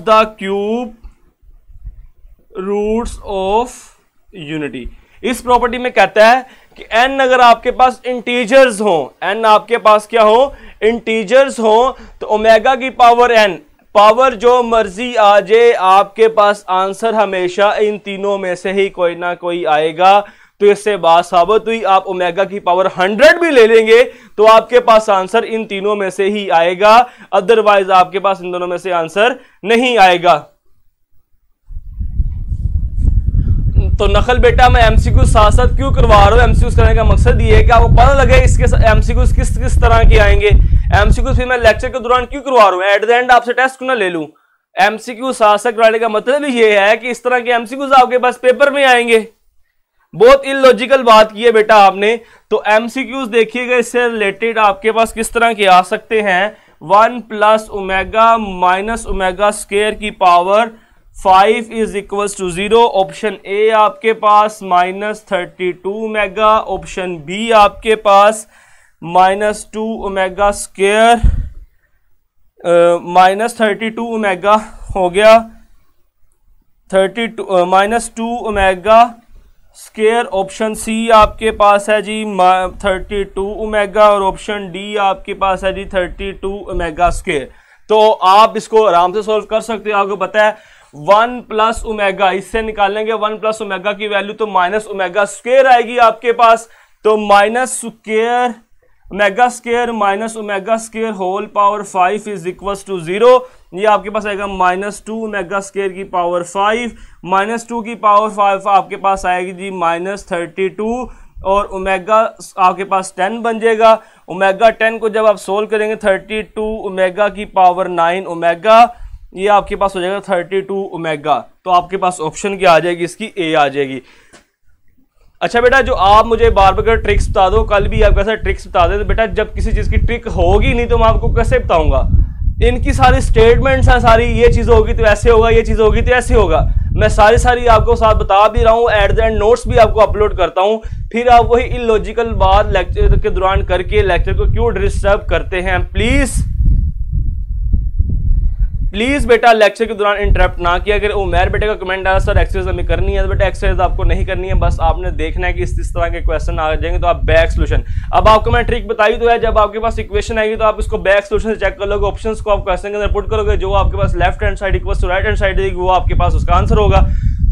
the cube roots of unity. इस प्रॉपर्टी में कहता है कि n अगर आपके पास इंटीजर्स हो, n आपके पास क्या हो, इंटीजर्स हो, तो ओमेगा की पावर n, पावर जो मर्जी आ जाए, आपके पास आंसर हमेशा इन तीनों में से ही कोई ना कोई आएगा। तो इससे बात साबित हुई, आप ओमेगा की पावर 100 भी ले लेंगे तो आपके पास आंसर इन तीनों में से ही आएगा, अदरवाइज आपके पास इन दोनों में से आंसर नहीं आएगा। तो नकल बेटा मैं एमसीक्यू साथ साथ क्यों करवा रहा हूं, एमसीक्यू करने का मकसद ये है कि आपको पता लगे इसके एमसीक्यू किस तरह के आएंगे। एमसीक्यू फिर मैं लेक्चर के दौरान क्यों करवा रहा हूं, एट द एंड आपसे टेस्ट क्यों ना ले लूं। एमसीक्यू साथ साथ करवाने का मतलब ही ये है कि इस तरह के एमसीक्यूज आपके पास पेपर में आएंगे। बहुत इलॉजिकल बात की है बेटा आपने। तो एमसीक्यूज देखिएगा, इससे रिलेटेड आपके पास किस तरह के आ सकते हैं, 1 plus omega minus omega square की power 5 is equals to 0। Option A आपके पास -32 ओमेगा, ऑप्शन बी आपके पास -2 ओमेगा स्क्वायर -32 ओमेगा हो गया, 2 ओमेगा स्क्वायर। ऑप्शन सी आपके पास है जी 32 ओमेगा और ऑप्शन डी आपके पास है जी 32 ओमेगा स्क्वायर। तो आप इसको आराम से सॉल्व कर सकते हो। आपको पता है 1 प्लस ओमेगा, इससे निकालेंगे 1 प्लस ओमेगा की वैल्यू तो माइनस ओमेगा स्क्वायर आएगी आपके पास। तो minus square omega square minus omega square whole power 5 is equals to 0। ये आपके पास आएगा -2 ओमेगा स्क्वायर की पावर 5, -2 की पावर 5 आपके पास आएगी जी -32 और ओमेगा आपके पास 10 बन जाएगा। ओमेगा 10 को जब आप सोल्व करेंगे 32 ओमेगा की पावर 9 ओमेगा, ये आपके पास हो जाएगा 32 ओमेगा। तो आपके पास ऑप्शन क्या आ जाएगी, इसकी ए आ जाएगी। अच्छा बेटा, जो आप मुझे बार बार ट्रिक्स बता दो, कल भी आप कैसे ट्रिक्स बता दे, तो बेटा जब किसी चीज़ की ट्रिक होगी नहीं तो मैं आपको कैसे बताऊंगा। इनकी सारी स्टेटमेंट्स हैं, सारी ये चीज़ होगी तो ऐसे होगा, ये चीज़ होगी तो ऐसे होगा। मैं सारी आपको साथ बता भी रहा हूँ, एट द एंड नोट्स भी आपको अपलोड करता हूँ। फिर आप वही इलॉजिकल बात लेक्चर के दौरान करके लेक्चर को क्यों डिस्टर्ब करते हैं। प्लीज बेटा लेक्चर के दौरान इंटरप्ट ना किया अगर उमेर बेटे का कमेंट आया सर एक्सरसाइज हमें करनी है, तो बेटा एक्सरसाइज आपको नहीं करनी है, बस आपने देखना है कि इस तरह के क्वेश्चन आ जाएंगे तो आप बैक सोल्यूशन। अब आपको मैं ट्रिक बताई तो है, जब आपके पास इक्वेशन आएगी तो आप इसको बैक सोल्यूशन से चेक कर लोगे, ऑप्शंस को आप क्वेश्चन के अंदर पुट करोगे, जो आपके पास left hand side equals to right hand side देगी वो आपके पास उसका आंसर होगा।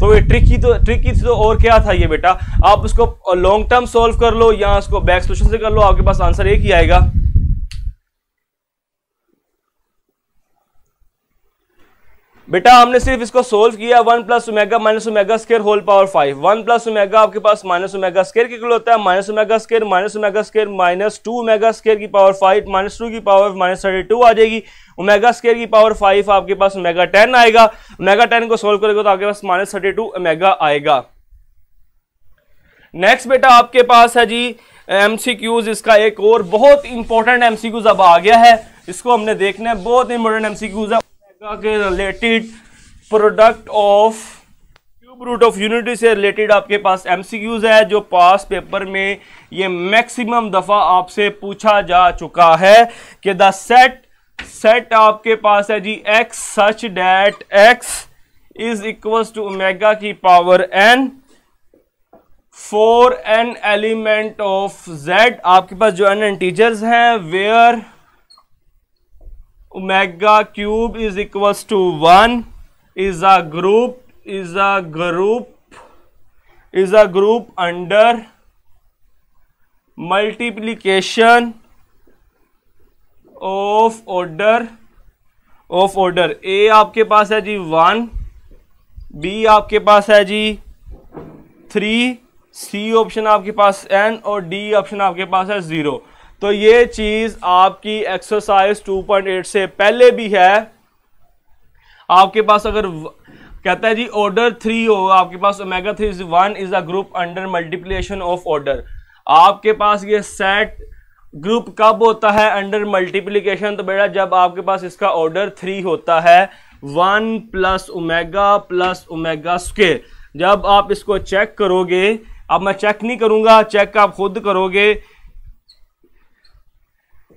तो ये ट्रिक ही थी तो और क्या था ये बेटा, आप उसको लॉन्ग टर्म सोल्व कर लो या उसको बैक सोल्यूशन से कर लो, आपके पास आंसर एक ही आएगा। बेटा हमने सिर्फ इसको सोल्व किया, 1 plus omega minus omega square whole power 5। 1 plus omega आपके पास माइनस ओमेगा स्क्वायर की इक्वल होता है minus omega square -2 omega square की पावर 5 -2 की पावर -32 आ जाएगी। ओमेगा स्क्वायर की पावर 5 आपके पास ओमेगा 10 आएगा। ओमेगा 10 को सोल्व करेगा तो आपके पास -32 ओमेगा आएगा। नेक्स्ट बेटा आपके पास है जी एमसीक्यूज, इसका एक और बहुत इंपॉर्टेंट एमसीक्यूज अब आ गया है, इसको हमने देखना है। बहुत इंपॉर्टेंट एमसीक्यूज है के related, product of cube root of unity से रिलेटेड आपके पास एमसीक्यूज है, जो पास पेपर में ये मैक्सिमम दफा आपसे पूछा जा चुका है कि द सेट आपके पास है जी x such that x is equals to omega की power n for n element of z। आपके पास जो n इंटीजर्स हैं where omega cube is equals to 1 is a group under multiplication of order A आपके पास है जी 1, B आपके पास है जी 3, C ऑप्शन आपके पास n और D ऑप्शन आपके पास है 0। तो ये चीज आपकी एक्सरसाइज 2.8 से पहले भी है। आपके पास अगर कहता है जी ऑर्डर 3 हो, आपके पास omega 3 is 1 is a group under multiplication of order. आपके पास ये सेट ग्रुप कब होता है अंडर मल्टीप्लिकेशन, तो बेटा जब आपके पास इसका ऑर्डर 3 होता है 1 प्लस ओमेगा स्क्वायर। जब आप इसको चेक करोगे, अब मैं चेक नहीं करूंगा, चेक आप खुद करोगे,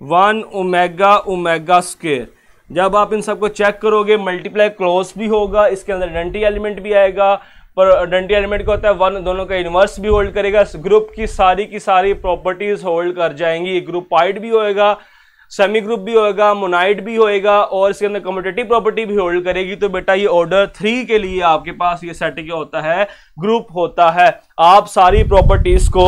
1 ओमेगा स्क्वायर। जब आप इन सबको चेक करोगे मल्टीप्लाई क्लोज भी होगा, इसके अंदर आइडेंटिटी एलिमेंट भी आएगा, पर आइडेंटिटी एलिमेंट का होता है 1, दोनों का इनवर्स भी होल्ड करेगा। ग्रुप की सारी प्रॉपर्टीज होल्ड कर जाएंगी। ग्रुपाइड भी होएगा, सेमी ग्रुप भी होएगा, मोनाइड भी होएगा और इसके अंदर कम्यूटेटिव प्रॉपर्टी भी होल्ड करेगी। तो बेटा ये ऑर्डर 3 के लिए आपके पास ये सेट क्या होता है, ग्रुप होता है। आप सारी प्रॉपर्टीज को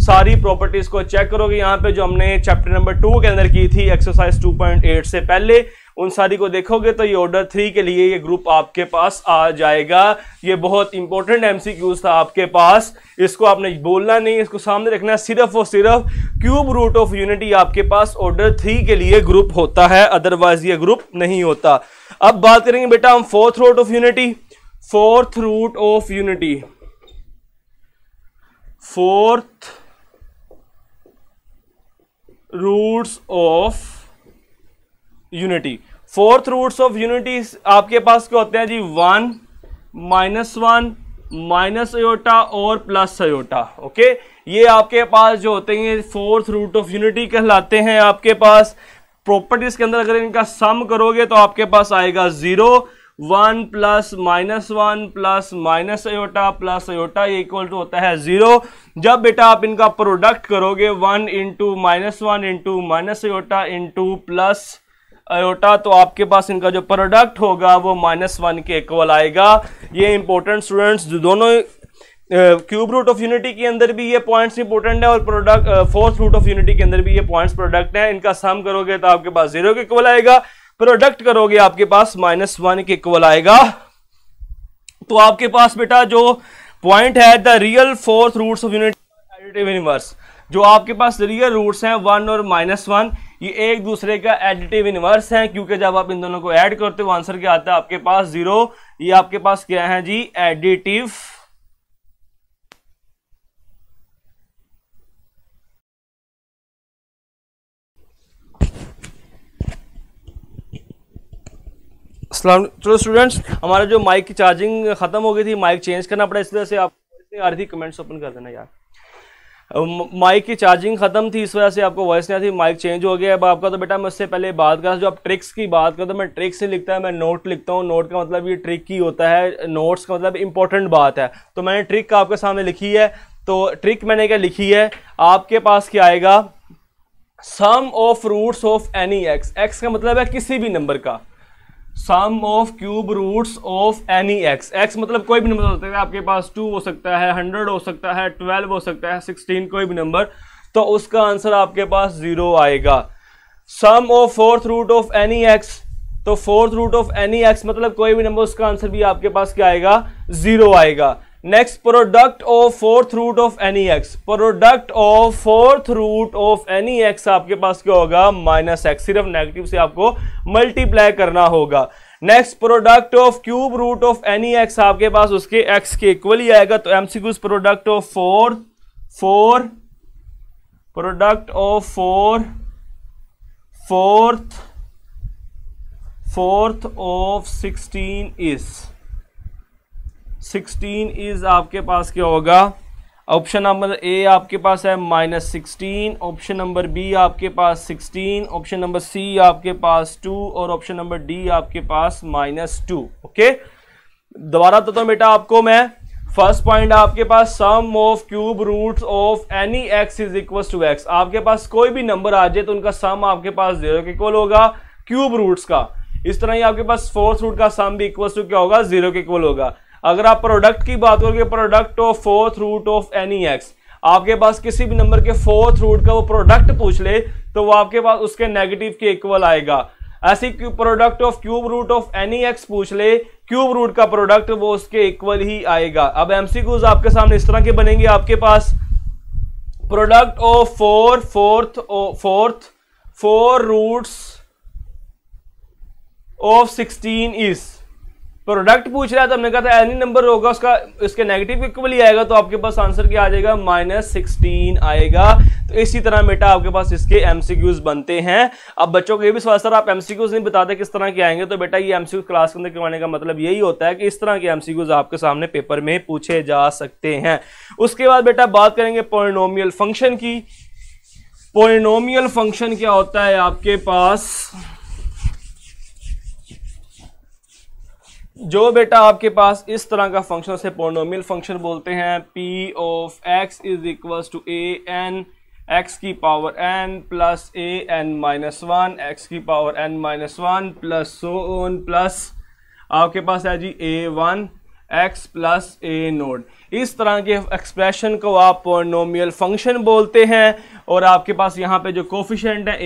सारी प्रॉपर्टीज को चेक करोगे यहाँ पे जो हमने चैप्टर नंबर 2 के अंदर की थी एक्सरसाइज 2.8 से पहले, उन सारी को देखोगे तो ये ऑर्डर 3 के लिए ये ग्रुप आपके पास आ जाएगा। ये बहुत इंपॉर्टेंट एमसीक्यूज था आपके पास, इसको आपने बोलना नहीं, इसको सामने रखना, सिर्फ और सिर्फ क्यूब रूट ऑफ यूनिटी आपके पास ऑर्डर 3 के लिए ग्रुप होता है, अदरवाइज ये ग्रुप नहीं होता। अब बात करेंगे बेटा हम fourth root of unity. Fourth root of unity, fourth roots of unity. Fourth roots of unity आपके पास क्या होते हैं जी? 1, -1, माइनस अयोटा और प्लस अयोटा। ओके, ये आपके पास जो होते हैं फोर्थ रूट ऑफ यूनिटी कहलाते हैं। आपके पास प्रॉपर्टीज के अंदर अगर इनका सम करोगे तो आपके पास आएगा 0, 1 plus -1 plus minus iota plus iota, ये इक्वल टू होता है 0। जब बेटा आप इनका प्रोडक्ट करोगे 1 into -1 into minus iota into plus iota, तो आपके पास इनका जो प्रोडक्ट होगा वो -1 के इक्वल आएगा। ये इंपॉर्टेंट स्टूडेंट्स, दोनों क्यूब रूट ऑफ यूनिटी के अंदर भी ये पॉइंट्स इंपॉर्टेंट है और product fourth root of unity के अंदर भी ये पॉइंट्स प्रोडक्ट है। इनका सम करोगे तो आपके पास 0 के इक्वल आएगा, प्रोडक्ट करोगे आपके पास -1 के इक्वल आएगा। तो आपके पास बेटा जो पॉइंट है the real fourth roots of unity additive inverse, जो आपके पास रियल रूट्स हैं 1 और -1, ये एक दूसरे का एडिटिव इनवर्स है, क्योंकि जब आप इन दोनों को ऐड करते हो आंसर क्या आता है आपके पास 0। ये आपके पास क्या है जी? एडिटिव चलो स्टूडेंट्स, हमारा जो माइक की चार्जिंग खत्म हो गई थी, माइक चेंज करना पड़ा, इस वजह से आप आ रही थी। कमेंट्स ओपन कर देना यार, माइक की चार्जिंग खत्म थी इस वजह से आपको वॉइस नहीं आती, माइक चेंज हो गया अब आपका। तो बेटा मैं उससे पहले बात कर, जो आप ट्रिक्स की बात करते हो, मैं ट्रिक्स नहीं लिखता है, मैं नोट लिखता हूँ। नोट का मतलब ये ट्रिक ही होता है, नोट्स का मतलब इंपॉर्टेंट बात है। तो मैंने ट्रिक आपके सामने लिखी है, तो ट्रिक मैंने क्या लिखी है, आपके पास क्या आएगा? Sum of roots of any X, X का मतलब है किसी भी नंबर का, sum of cube roots of any X, X मतलब कोई भी नंबर हो सकता है, आपके पास 2 हो सकता है, 100 हो सकता है, 12 हो सकता है, 16, कोई भी नंबर, तो उसका आंसर आपके पास 0 आएगा। Sum of fourth root of any X, तो fourth root of any X मतलब कोई भी नंबर, उसका आंसर भी आपके पास क्या आएगा? 0 आएगा। Next, product of fourth root of any x, product of fourth root of any x आपके पास क्या होगा? -x, सिर्फ नेगेटिव से आपको मल्टीप्लाई करना होगा। Next, product of cube root of any x आपके पास उसके x के इक्वल ही आएगा। तो MCQs, product of product of fourth of 16 is आपके पास क्या होगा? ऑप्शन नंबर ए आपके पास है -16, ऑप्शन नंबर बी आपके पास 16, ऑप्शन नंबर सी आपके पास 2 और ऑप्शन नंबर डी आपके पास -2। ओके, दोबारा तो बेटा आपको मैं फर्स्ट पॉइंट आपके पास sum of cube roots of any X is equal to X, आपके पास कोई भी नंबर आ जाए तो उनका सम आपके पास 0 के इक्वल होगा क्यूब रूट्स का। इस तरह ही आपके पास फोर्थ रूट का सम भी इक्वल टू क्या होगा? 0 के इक्वल होगा। अगर आप प्रोडक्ट की बात करोगे, product of fourth root of any x, आपके पास किसी भी नंबर के फोर्थ रूट का वो प्रोडक्ट पूछ ले तो वो आपके पास उसके नेगेटिव के इक्वल आएगा। ऐसी product of cube root of any x पूछ ले, क्यूब रूट का प्रोडक्ट वो उसके इक्वल ही आएगा। अब एमसीक्यूज आपके सामने इस तरह के बनेंगे, आपके पास product of four roots of 16 is, product पूछ रहा है तो हमने कहा था एनी नंबर होगा उसका इसके नेगेटिव इक्वल ही आएगा, तो आपके पास आंसर क्या आ जाएगा? -16 आएगा। तो इसी तरह बेटा आपके पास इसके एमसीक्यूज बनते हैं। अब बच्चों को ये भी सवाल, सर आप एमसीक्यूज नहीं बताते किस तरह के आएंगे, तो बेटा ये एमसीक्यूज क्लास के अंदर करवाने का मतलब यही होता है कि इस तरह के एमसीक्यूज आपके सामने पेपर में पूछे जा सकते हैं। उसके बाद बेटा बात करेंगे पॉलिनोमियल फंक्शन की। पॉलिनोमियल फंक्शन क्या होता है आपके पास? जो बेटा आपके पास इस तरह का फंक्शन से पॉलिनोमियल फंक्शन बोलते हैं। p of x is equals to a n x की power n plus a n minus 1 x की power n minus 1 plus so on plus आपके पास है जी a1 x plus a node. इस तरह के एक्सप्रेशन को आप पॉलिनोमियल फंक्शन बोलते हैं। और आपके पास यहाँ पे जो कोफिशिएंट है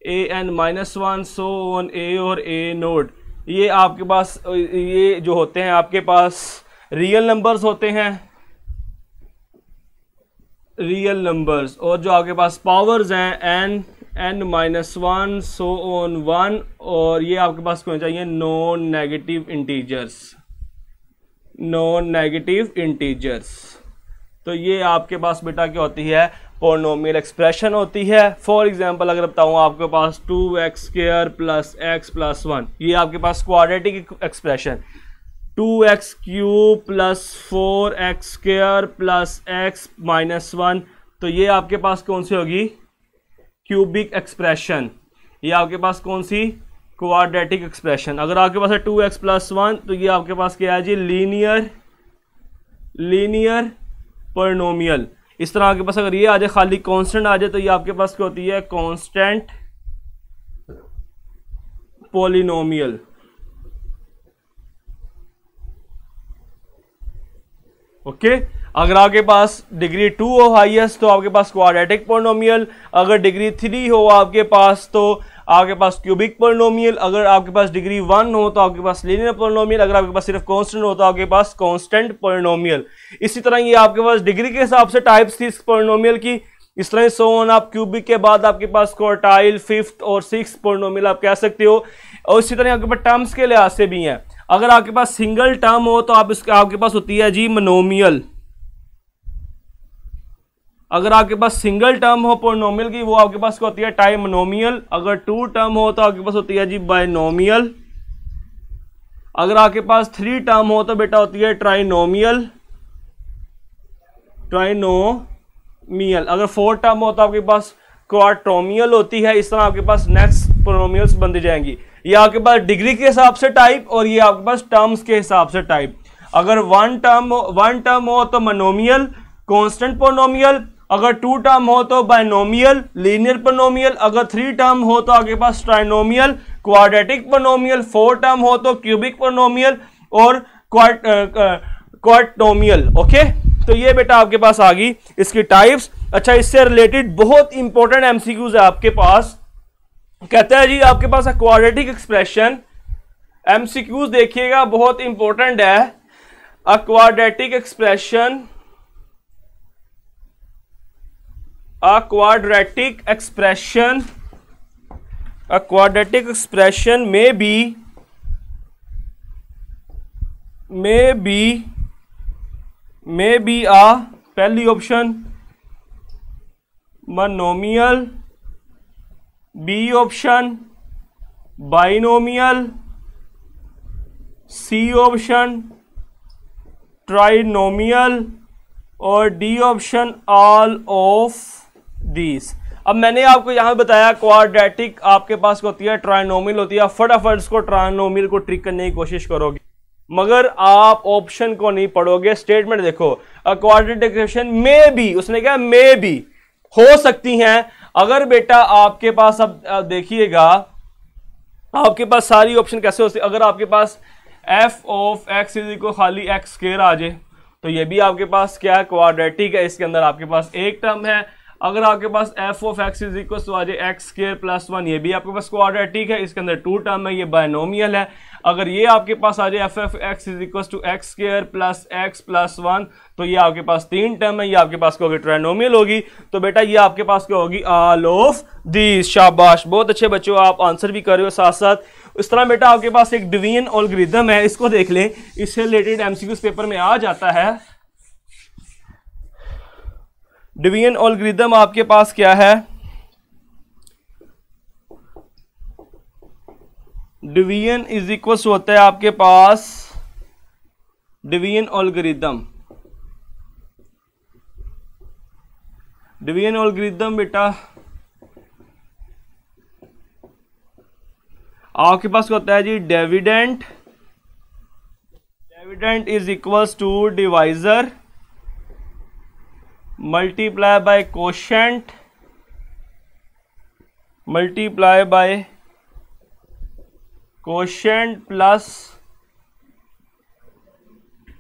A N minus one so on A और ए नोड, ये आपके पास ये जो होते हैं आपके पास रियल नंबर्स होते हैं, रियल नंबर्स। और जो आपके पास पावर्स हैं n minus one so on one, और ये आपके पास होना चाहिए non negative integers, non negative integers. तो ये आपके पास बेटा क्या होती है, पॉलिनोमियल एक्सप्रेशन होती है। फॉर एग्जांपल अगर बताऊं आपके पास 2x² प्लस x प्लस 1, ये आपके पास quadratic expression. 2x³ plus 4x² plus x minus 1, तो ये आपके पास कौन सी होगी, क्यूबिक एक्सप्रेशन। ये आपके पास कौन सी, क्वाड्रेटिक एक्सप्रेशन। अगर आपके पास है 2x प्लस 1, तो ये आपके पास क्या है जी, लीनियर पॉलिनोमियल। इस तरह आपके पास अगर ये आ जाए, खाली कांस्टेंट आ जाए, तो ये आपके पास क्या होती है, कांस्टेंट पॉलिनोमियल। ओके, अगर आपके पास डिग्री 2 हो हाईएस्ट तो आपके पास क्वाड्रेटिक पॉलिनोमियल, अगर डिग्री 3 हो आपके पास तो आपके पास क्यूबिक पॉलिनोमियल, अगर आपके पास डिग्री 1 हो तो आपके पास लीनियर पॉलिनोमियल, अगर आपके पास सिर्फ कांस्टेंट हो तो आपके पास कांस्टेंट पॉलिनोमियल। इसी तरह ये आपके पास डिग्री के हिसाब से टाइप्स थी इस पॉलिनोमियल की। इस तरह सो ऑन, आप क्यूबिक के बाद आपके पास क्वार्टाइल, फिफ्थ और सिक्स्थ पॉलिनोमियल आप कह सकते हो। और इसी तरह आपके पास टर्म्स के लिहाज से भी हैं। अगर आपके पास सिंगल टर्म हो तो आपके पास होती है जी मोनोमियल। अगर आपके पास सिंगल टर्म हो पॉलिनोमियल की, वो आपके पास क्या होती है, टाइमोनोमियल। अगर 2 टर्म हो तो आपके पास होती है जी बाइनोमियल। अगर आपके पास 3 टर्म हो तो बेटा होती है ट्राइनोमियल। अगर 4 टर्म हो तो आपके पास क्वाड्रोमियल होती है। इस तरह आपके पास नेक्स्ट पॉलिनोमियल्स बनती जाएंगी। ये आपके पास डिग्री के हिसाब से टाइप, और ये आपके पास टर्म्स के हिसाब से टाइप। अगर 1 टर्म हो तो मोनोमियल, कांस्टेंट पॉलिनोमियल। अगर 2 टर्म हो तो बाइनोमियल, लीनियर पॉलिनोमियल। अगर 3 टर्म हो तो आपके पास ट्राइनोमियल, क्वाड्रेटिक पॉलिनोमियल। 4 टर्म हो तो क्यूबिक पॉलिनोमियल और क्वाड्रोमियल। ओके, तो ये बेटा आपके पास आ गई इसकी टाइप्स। अच्छा, इससे रिलेटेड बहुत इंपॉर्टेंट एमसीक्यूज है आपके पास। कहता है जी आपके पास है क्वाड्रेटिक एक्सप्रेशन। एमसीक्यूज देखिएगा, बहुत इंपॉर्टेंट है। A quadratic expression, a quadratic expression may be a, पहली option monomial, B option binomial, C option trinomial और D option all of these. अब मैंने आपको यहां बताया क्वाड्रेटिक आपके पास होती है, ट्राइनोमियल होती है। फटाफट इसको ट्राइनोमियल को ट्रिक करने की कोशिश करोगे, मगर आप ऑप्शन को नहीं पढ़ोगे। स्टेटमेंट देखो, अ क्वाड्रेटिक एक्सप्रेशन में भी, उसने कहा में भी हो सकती हैं। अगर बेटा आपके पास, अब देखिएगा आपके पास सारी ऑप्शन कैसे होती है। अगर आपके पास F of x is equal खाली एक्स स्क्वायर आ जाए तो ये भी आपके पास क्या है, क्वाड्रेटिक है। इसके अंदर आपके पास एक टर्म है। अगर आपके पास F of x is equal to आ जाए एक्स स्क्वायर प्लस 1, ये भी आपके पास क्वाड्रेटिक है। इसके अंदर 2 टर्म है, ये बाइनोमियल है। अगर ये आपके पास आ जाए f of x is equal to x square plus x plus 1, तो ये आपके पास 3 टर्म है, ये आपके पास क्या होगी, ट्राइनोमियल होगी। तो बेटा ये आपके पास क्या होगी, ऑल ऑफ दीज। शाबाश, बहुत अच्छे बच्चों, आप आंसर भी कर रहे हो साथ साथ। इस तरह बेटा आपके पास एक डिवीजन एल्गोरिथम है, इसको देख लें। इससे रिलेटेड एमसीक्यूज पेपर में आ जाता है। डिवीजन एल्गोरिथम आपके पास क्या है, डिवीजन इज इक्वल होता है आपके पास डिवीजन एल्गोरिथम। डिवीजन एल्गोरिथम बेटा आपके पास होता है जी dividend is equals to divisor multiply by quotient plus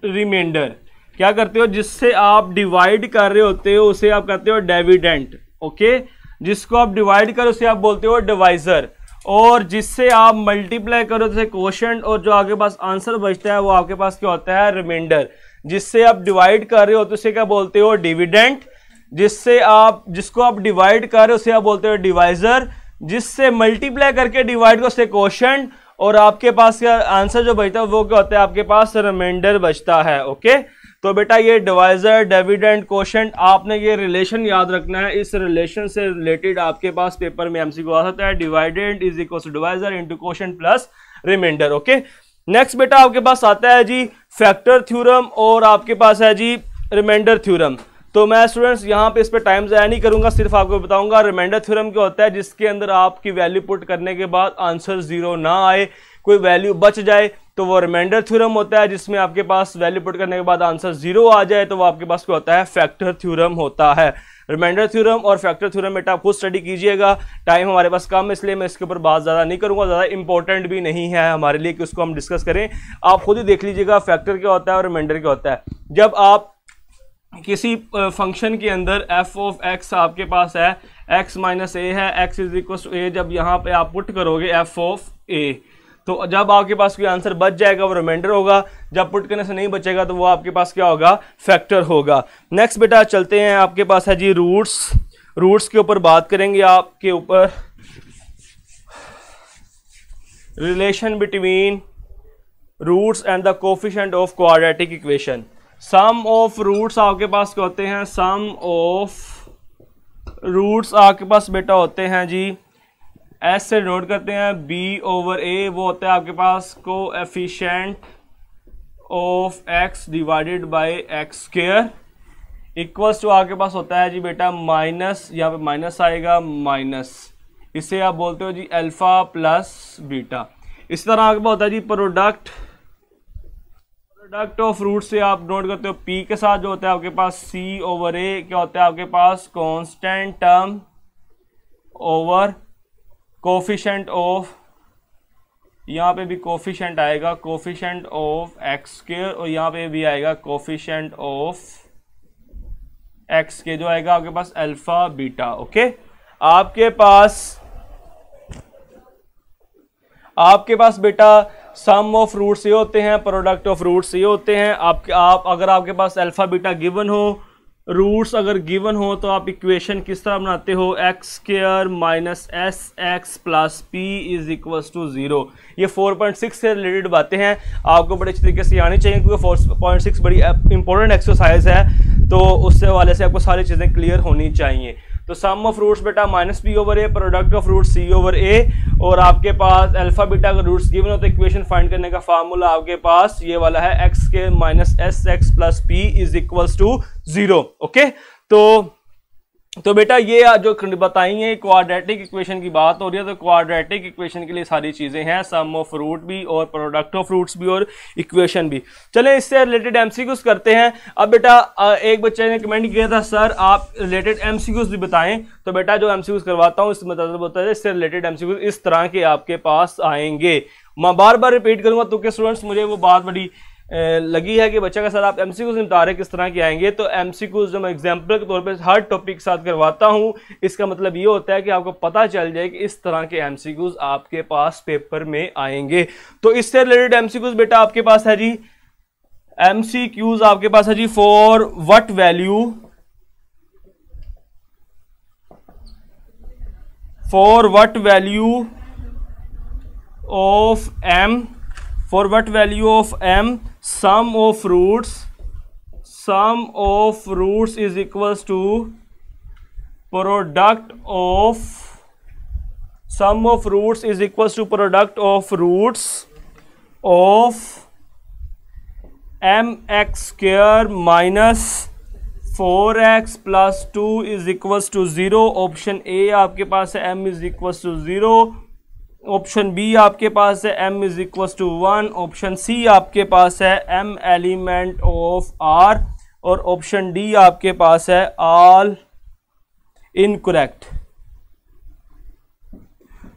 remainder. क्या करते हो, जिससे आप डिवाइड कर रहे होते हो उसे आप कहते हो डिविडेंड। ओके, जिसको आप डिवाइड करो उसे आप बोलते हो डिवाइजर, और जिससे आप मल्टीप्लाई करो जैसे क्वोशंट, और जो आपके पास आंसर बचता है वो आपके पास क्या होता है, रिमाइंडर। जिससे आप डिवाइड कर रहे हो तो उसे क्या बोलते हो, डिविडेंड। जिसको आप डिवाइड कर रहे हो उसे आप बोलते हो डिवाइजर। जिससे मल्टीप्लाई करके डिवाइड को उसे क्वोशंट, और आपके पास क्या आंसर जो बचता है वो क्या होता है, आपके पास रिमाइंडर बचता है। ओके, तो बेटा ये डिवाइजर, डिविडेंड, क्वोशंट, आपने ये रिलेशन याद रखना है। इस रिलेशन से रिलेटेड आपके पास पेपर में एमसीक्यू आ सकता है, dividend is equal to divisor into quotient plus remainder. Okay, next बेटा आपके पास आता है जी फैक्टर थ्योरम, और आपके पास है जी रिमाइंडर थ्योरम। तो मैं स्टूडेंट्स यहाँ पे इस पे टाइम ज़ाया नहीं करूंगा, सिर्फ आपको बताऊंगा रिमाइंडर थ्योरम क्या होता है, जिसके अंदर आपकी वैल्यू पुट करने के बाद आंसर जीरो ना आए, कोई वैल्यू बच जाए तो वो रिमाइंडर थ्योरम होता है। जिसमें आपके पास वैल्यू पुट करने के बाद आंसर जीरो आ जाए तो वो आपके पास क्या होता है, फैक्टर थ्योरम होता है। रिमाइंडर थ्योरम और फैक्टर थ्योरम बेटा आप खुद स्टडी कीजिएगा, टाइम हमारे पास कम है इसलिए मैं इसके ऊपर बात ज़्यादा नहीं करूंगा, ज़्यादा इंपॉर्टेंट भी नहीं है हमारे लिए कि उसको हम डिस्कस करें। आप खुद ही देख लीजिएगा फैक्टर क्या होता है और रिमाइंडर क्या होता है। जब आप किसी फंक्शन के अंदर f ऑफ x आपके पास है, x माइनस ए है, x इज इक्वल टू ए, जब यहाँ पे आप पुट करोगे f ऑफ a, तो जब आपके पास कोई आंसर बच जाएगा वो रिमाइंडर होगा, जब पुट करने से नहीं बचेगा तो वो आपके पास क्या होगा, फैक्टर होगा। नेक्स्ट बेटा चलते हैं, आपके पास है जी रूट्स के ऊपर बात करेंगे आपके ऊपर, relation between roots and the coefficient of quadratic equation. Sum of roots आपके पास क्या होते हैं, सम ऑफ रूट्स आपके पास बेटा होते हैं जी, एस से नोट करते हैं, बी ओवर ए, वो होता है आपके पास coefficient of x divided by x square, equals to आपके पास होता है जी बेटा माइनस, यहाँ पे माइनस आएगा माइनस, इसे आप बोलते हो जी अल्फा प्लस बीटा। इस तरह आपके पास होता है जी प्रोडक्ट ऑफ रूट से आप नोट करते हो p के साथ जो होता है आपके पास c ओवर a, क्या होता है आपके पास constant term over coefficient of, यहाँ पे भी कोफिशिएंट आएगा कोफिशिएंट ऑफ एक्स स्क्वायर, और यहाँ पे भी आएगा कोफिशिएंट ऑफ एक्स के, जो आएगा आपके पास अल्फा बीटा। ओके, आपके पास बेटा सम ऑफ रूट्स ये होते हैं, प्रोडक्ट ऑफ रूट्स ये होते हैं। आप अगर आपके पास अल्फा बीटा गिवन हो, रूट्स अगर गिवन हो, तो आप इक्वेशन किस तरह बनाते हो, x square minus s x plus p is equal to 0। ये 4.6 से रिलेटेड बातें हैं, आपको बड़े अच्छे तरीके से आनी चाहिए क्योंकि 4.6 बड़ी इंपॉर्टेंट एक्सरसाइज है, तो उससे हवाले से आपको सारी चीज़ें क्लियर होनी चाहिए। तो सम ऑफ रूट्स बेटा minus p over a, product of root c over a, और आपके पास अल्फा बीटा अगर रूट्स गिवन हो तो इक्वेशन फाइंड करने का फार्मूला आपके पास ये वाला है, एक्स के minus s x plus p is equals to 0। Okay, तो बेटा ये जो बताई है क्वाड्रेटिक इक्वेशन की बात हो रही है, तो क्वाड्रेटिक इक्वेशन के लिए सारी चीजें हैं, सम ऑफ रूट भी और प्रोडक्ट ऑफ रूट्स भी और इक्वेशन भी। चलें इससे रिलेटेड एमसीक्यूज करते हैं। अब बेटा एक बच्चे ने कमेंट किया था सर आप रिलेटेड एमसीक्यूज भी बताएं, तो बेटा जो एमसीक्यूज करवाता हूं इसमें मतलब होता है इससे रिलेटेड एमसीक्यूज इस तरह के आपके पास आएंगे। मैं बार बार रिपीट करूंगा तो स्टूडेंट्स मुझे वो बात बड़ी लगी है कि बच्चा का सर आप एमसीक्यूज निपटा रहे किस तरह के आएंगे, तो एमसीक्यूज जो मैं एग्जांपल के तौर पे हर टॉपिक के साथ करवाता हूं, इसका मतलब ये होता है कि आपको पता चल जाए कि इस तरह के एमसीक्यूज आपके पास पेपर में आएंगे। तो इससे रिलेटेड एमसीक्यूज बेटा आपके पास है जी, एमसीक्यूज आपके पास है जी, for what value of m, for what value of m sum of roots is equals to product of roots of mx square minus 4x plus 2 is equals to 0। Option A आपके पास है m is equals to 0, option B आपके पास है m is equal to 1, option C आपके पास है m element of r, और ऑप्शन डी आपके पास है ऑल इनकरेक्ट।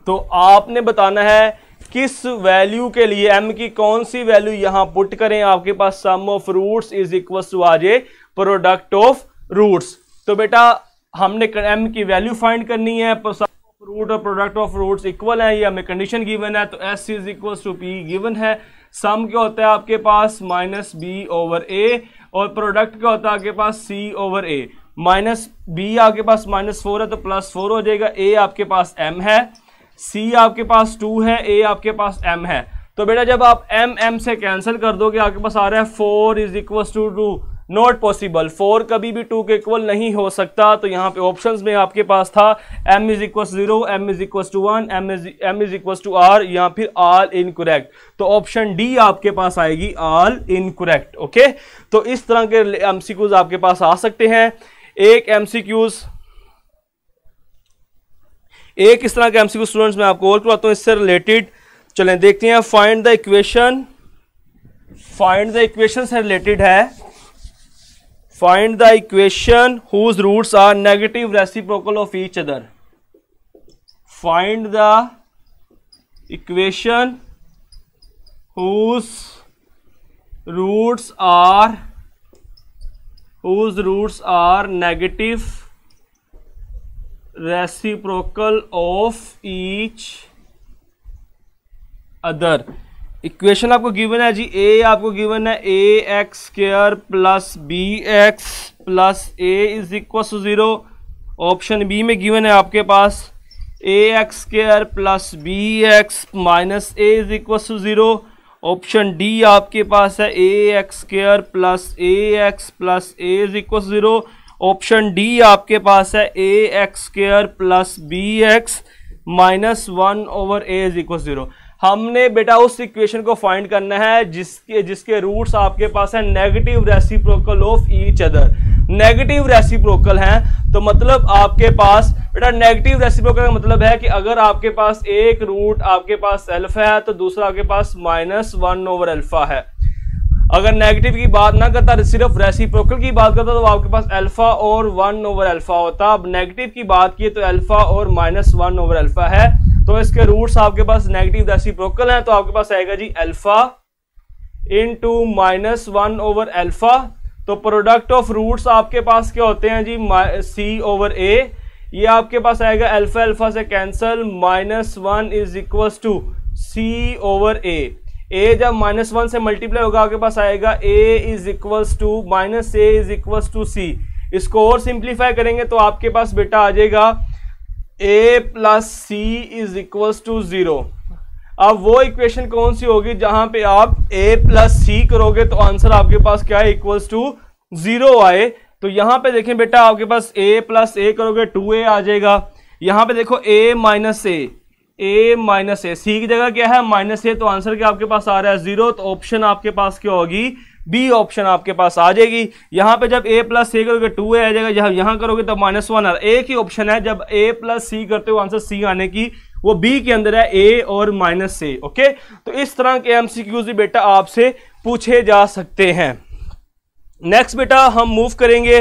तो आपने बताना है किस वैल्यू के लिए, m की कौन सी वैल्यू यहां पुट करें, आपके पास sum of roots is equal to आ जाए प्रोडक्ट ऑफ रूट्स। तो बेटा हमने m की वैल्यू फाइंड करनी है, रूट और प्रोडक्ट ऑफ रूट्स इक्वल है, ये हमें कंडीशन गिवन है, तो s is equal to p given है। सम क्या होता है आपके पास माइनस बी ओवर a, और प्रोडक्ट क्या होता है आपके पास c ओवर a। माइनस b आपके पास -4 है तो +4 हो जाएगा, a आपके पास m है, c आपके पास 2 है, a आपके पास m है। तो बेटा जब आप m से कैंसिल कर दोगे आपके पास आ रहा है 4 is equal to 2, not possible, 4 कभी भी 2 के इक्वल नहीं हो सकता। तो यहाँ पे ऑप्शंस में आपके पास था m is equal 0, m is equal to 1, m is equal to r, या फिर ऑल इनकरेक्ट। तो ऑप्शन डी आपके पास आएगी ऑल इनकरेक्ट। ओके, तो इस तरह के एमसीक्यूज आपके पास आ सकते हैं। एक इस तरह के एमसीक्यू स्टूडेंट्स मैं आपको और करवाता हूँ इससे रिलेटेड। चलें देखते हैं, फाइंड द इक्वेशन से रिलेटेड है। Find the equation whose roots are negative reciprocal of each other. Find the equation whose roots are negative reciprocal of each other. Equation आपको गिवन है जी, ए आपको गिवन है ax² plus bx plus a is equal to 0। Option B में given है आपके पास ax² plus bx minus a is equal to 0। Option D आपके पास है ax² plus ax plus a is equal to 0। Option D आपके पास है ax² plus bx minus 1 over a is equal 0। हमने बेटा उस इक्वेशन को फाइंड करना है जिसके रूट्स आपके पास है negative reciprocal of each other. Negative reciprocal हैं तो मतलब आपके पास बेटा नेगेटिव रेसिप्रोकल का मतलब है कि अगर आपके पास एक रूट आपके पास अल्फा है तो दूसरा आपके पास -1 ओवर अल्फा है। अगर नेगेटिव की बात ना करता, सिर्फ रेसिप्रोकल की बात करता, तो आपके पास अल्फा और 1 ओवर अल्फा होता। अब नेगेटिव की बात की तो अल्फा और -1 ओवर अल्फा है, तो इसके रूट्स आपके पास नेगेटिव रेसिप्रोकल हैं, तो आपके पास आएगा जी अल्फा इनटू -1 ओवर अल्फा। तो प्रोडक्ट ऑफ रूट्स आपके पास क्या होते हैं जी, c ओवर a। ये आपके पास आएगा अल्फा से cancel, -1 is equal to c over a। a जब -1 से मल्टीप्लाई होगा आपके पास आएगा a is equal to -a is equal to c। इसको और सिंप्लीफाई करेंगे तो आपके पास बेटा आ जाएगा a plus C is equal to 0। अब वो इक्वेशन कौन सी होगी जहां पे आप a प्लस सी करोगे तो आंसर आपके पास क्या है, इक्वल्स टू 0 आए। तो यहां पे देखें बेटा आपके पास a प्लस a करोगे 2a आ जाएगा। यहां पे देखो a माइनस a, सी की जगह क्या है -a, तो आंसर क्या आपके पास आ रहा है 0। तो ऑप्शन आपके पास क्या होगी, बी ऑप्शन आपके पास आ जाएगी। यहाँ पे जब a प्लस सी करोगे 2a आ जाएगा, जब यहाँ करोगे तो -1 आ रहा है। एक ही ऑप्शन है जब a प्लस सी करते हो आंसर c आने की, वो b के अंदर है a और -a। ओके, तो इस तरह के एमसीक्यूज भी बेटा आपसे पूछे जा सकते हैं। नेक्स्ट बेटा हम मूव करेंगे।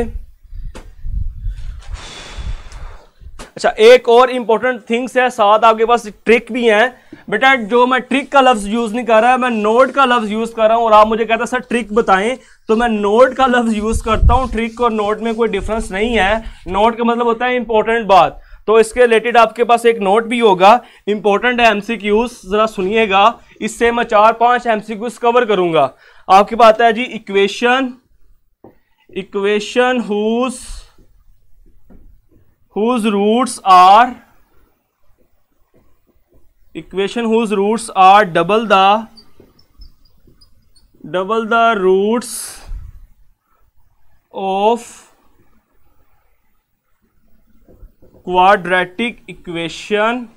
अच्छा, एक और इंपॉर्टेंट थिंग्स है, साथ आपके पास ट्रिक भी है बेटा। जो मैं ट्रिक का लफ्ज यूज नहीं कर रहा, मैं नोट का लफ्ज यूज कर रहा हूं। और आप मुझे कहते हैं सर ट्रिक बताएं, तो मैं नोट का लफ्ज यूज करता हूं। ट्रिक और नोट में कोई डिफरेंस नहीं है। नोट का मतलब होता है इंपॉर्टेंट बात, तो इसके रिलेटेड आपके पास एक नोट भी होगा। इंपॉर्टेंट है एमसीक्यूज, जरा सुनिएगा। इससे मैं 4-5 एमसीक्यूज कवर करूंगा। आपके पास आता है जी equation whose roots are double the roots of quadratic equation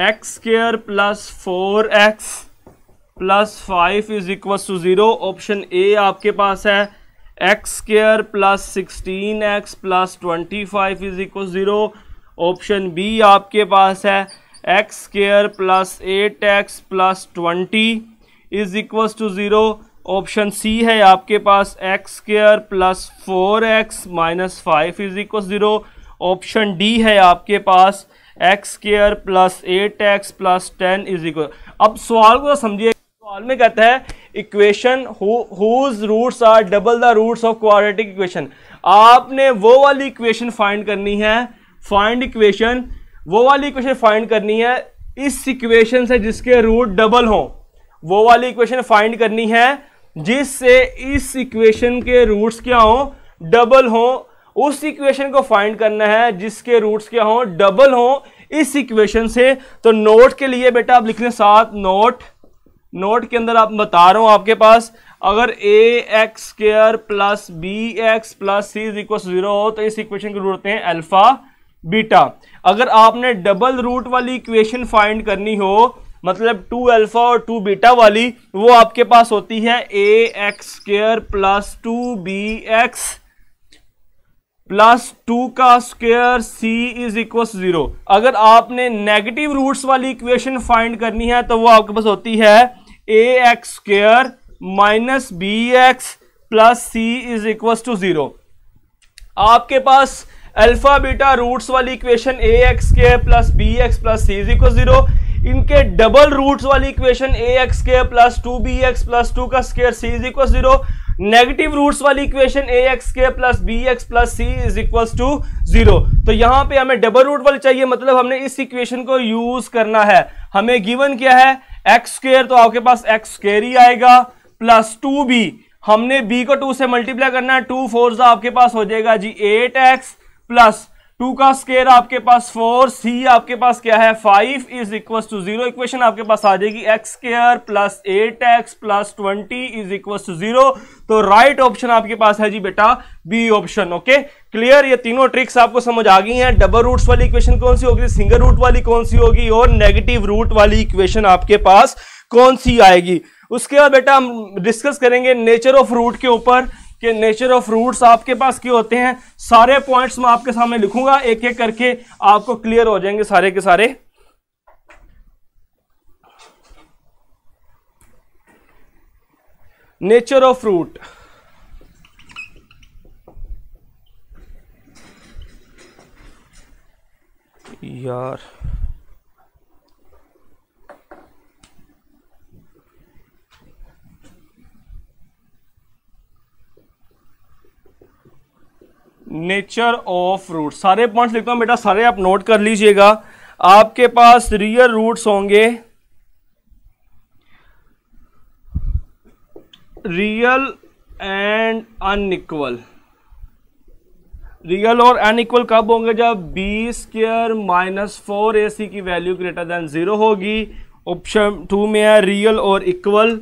x² plus 4x plus 5 is equals to 0। Option A आपके पास है x² plus 16x plus 25 is equal 0। Option B आपके पास है x² plus 8x plus 20 is equals to 0। Option c है आपके पास x² plus 4x minus 5 is equals 0। Option d है आपके पास x square plus 8x plus 10 is equal. अब सवाल को समझिए, सवाल में कहता है equation whose roots are double the roots of quadratic equation. आपने वो वाली इक्वेशन फाइंड करनी है, फाइंड इक्वेशन, वो वाली इक्वेशन फाइंड करनी है इस इक्वेशन से जिसके रूट डबल हो, वो वाली इक्वेशन फाइंड करनी है जिससे इस इक्वेशन के रूट्स क्या हो, डबल हो। उस इक्वेशन को फाइंड करना है जिसके रूट्स क्या हो, डबल हो इस इक्वेशन से। तो नोट के लिए बेटा आप लिख लें साथ, नोट के अंदर आप बता रहा हूं आपके पास, अगर ax square plus bx plus c is equal 0 हो तो इस इक्वेशन के रूट होते हैं अल्फा बीटा। अगर आपने डबल रूट वाली इक्वेशन फाइंड करनी हो, मतलब 2 अल्फा और 2 बीटा वाली, वो आपके पास होती है ax square plus 2bx plus 2 का स्क्वायर c इज इक्वल 0। अगर आपने नेगेटिव रूट्स वाली इक्वेशन फाइंड करनी है तो वो आपके पास होती है ax square minus bx plus c is equal to 0। आपके पास अल्फा बीटा रूट्स वाली equation ax square plus bx plus c is equal 0, इनके डबल रूट्स वाली equation ax square plus 2bx plus 2 का square c is equal 0, negative roots वाली equation ax square plus bx plus c is equal to 0। तो यहां पे हमें double root वाली चाहिए, मतलब हमने इस इक्वेशन को यूज करना है। हमें गिवन क्या है, एक्स स्क्वायर, तो आपके पास एक्स स्क्वायर ही आएगा प्लस 2b, हमने b को 2 से मल्टीप्लाई करना है, 2 4 आपके पास हो जाएगा जी 8x प्लस 2 का स्क्वायर आपके पास 4, c आपके पास क्या है 5 इज इक्वल टू 0। इक्वेशन आपके पास आ जाएगी x square plus 8x plus 20 is equal to 0। तो राइट ऑप्शन आपके पास है जी बेटा बी ऑप्शन। ओके क्लियर, ये तीनों ट्रिक्स आपको समझ आ गई हैं। डबल रूट्स वाली इक्वेशन कौन सी होगी, सिंगल रूट वाली कौन सी होगी, और नेगेटिव रूट वाली इक्वेशन आपके पास कौन सी आएगी। उसके बाद बेटा हम डिस्कस करेंगे नेचर ऑफ रूट के ऊपर, कि नेचर ऑफ रूट्स आपके पास क्या होते हैं। सारे पॉइंट्स मैं आपके सामने लिखूंगा, एक एक करके आपको क्लियर हो जाएंगे सारे के सारे। नेचर ऑफ रूट, यार नेचर ऑफ रूट, सारे पॉइंट्स लिखता हूं बेटा, सारे आप नोट कर लीजिएगा। आपके पास रियल रूट्स होंगे, रियल एंड अनइक्वल। रियल और अनइक्वल कब होंगे, जब b स्क्वायर माइनस 4ac की वैल्यू ग्रेटर देन 0 होगी। ऑप्शन 2 में है रियल और इक्वल,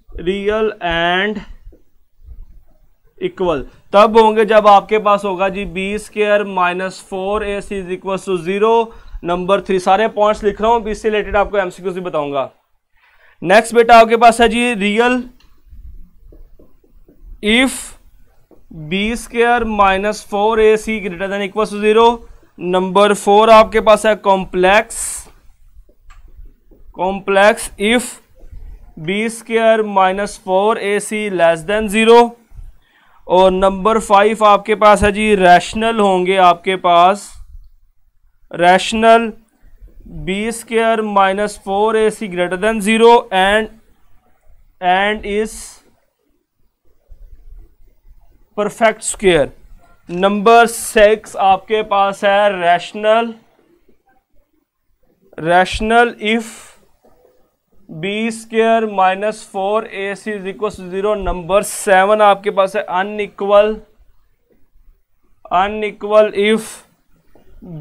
रियल एंड इक्वल तब होंगे जब आपके पास होगा जी b square minus 4ac is equal to 0। Number 3, सारे पॉइंट्स लिख रहा हूं, इससे रिलेटेड आपको एमसीक्यू भी बताऊंगा। नेक्स्ट बेटा आपके पास है जी real if b square minus 4ac greater than equal to 0। Number 4 आपके पास है complex if b square minus 4ac less than 0। और नंबर 5 आपके पास है जी रैशनल होंगे, आपके पास rational b square minus 4ac greater than 0 and is perfect square. Number 6 आपके पास है rational if b square minus 4ac is equal to 0। Number 7 आपके पास है unequal if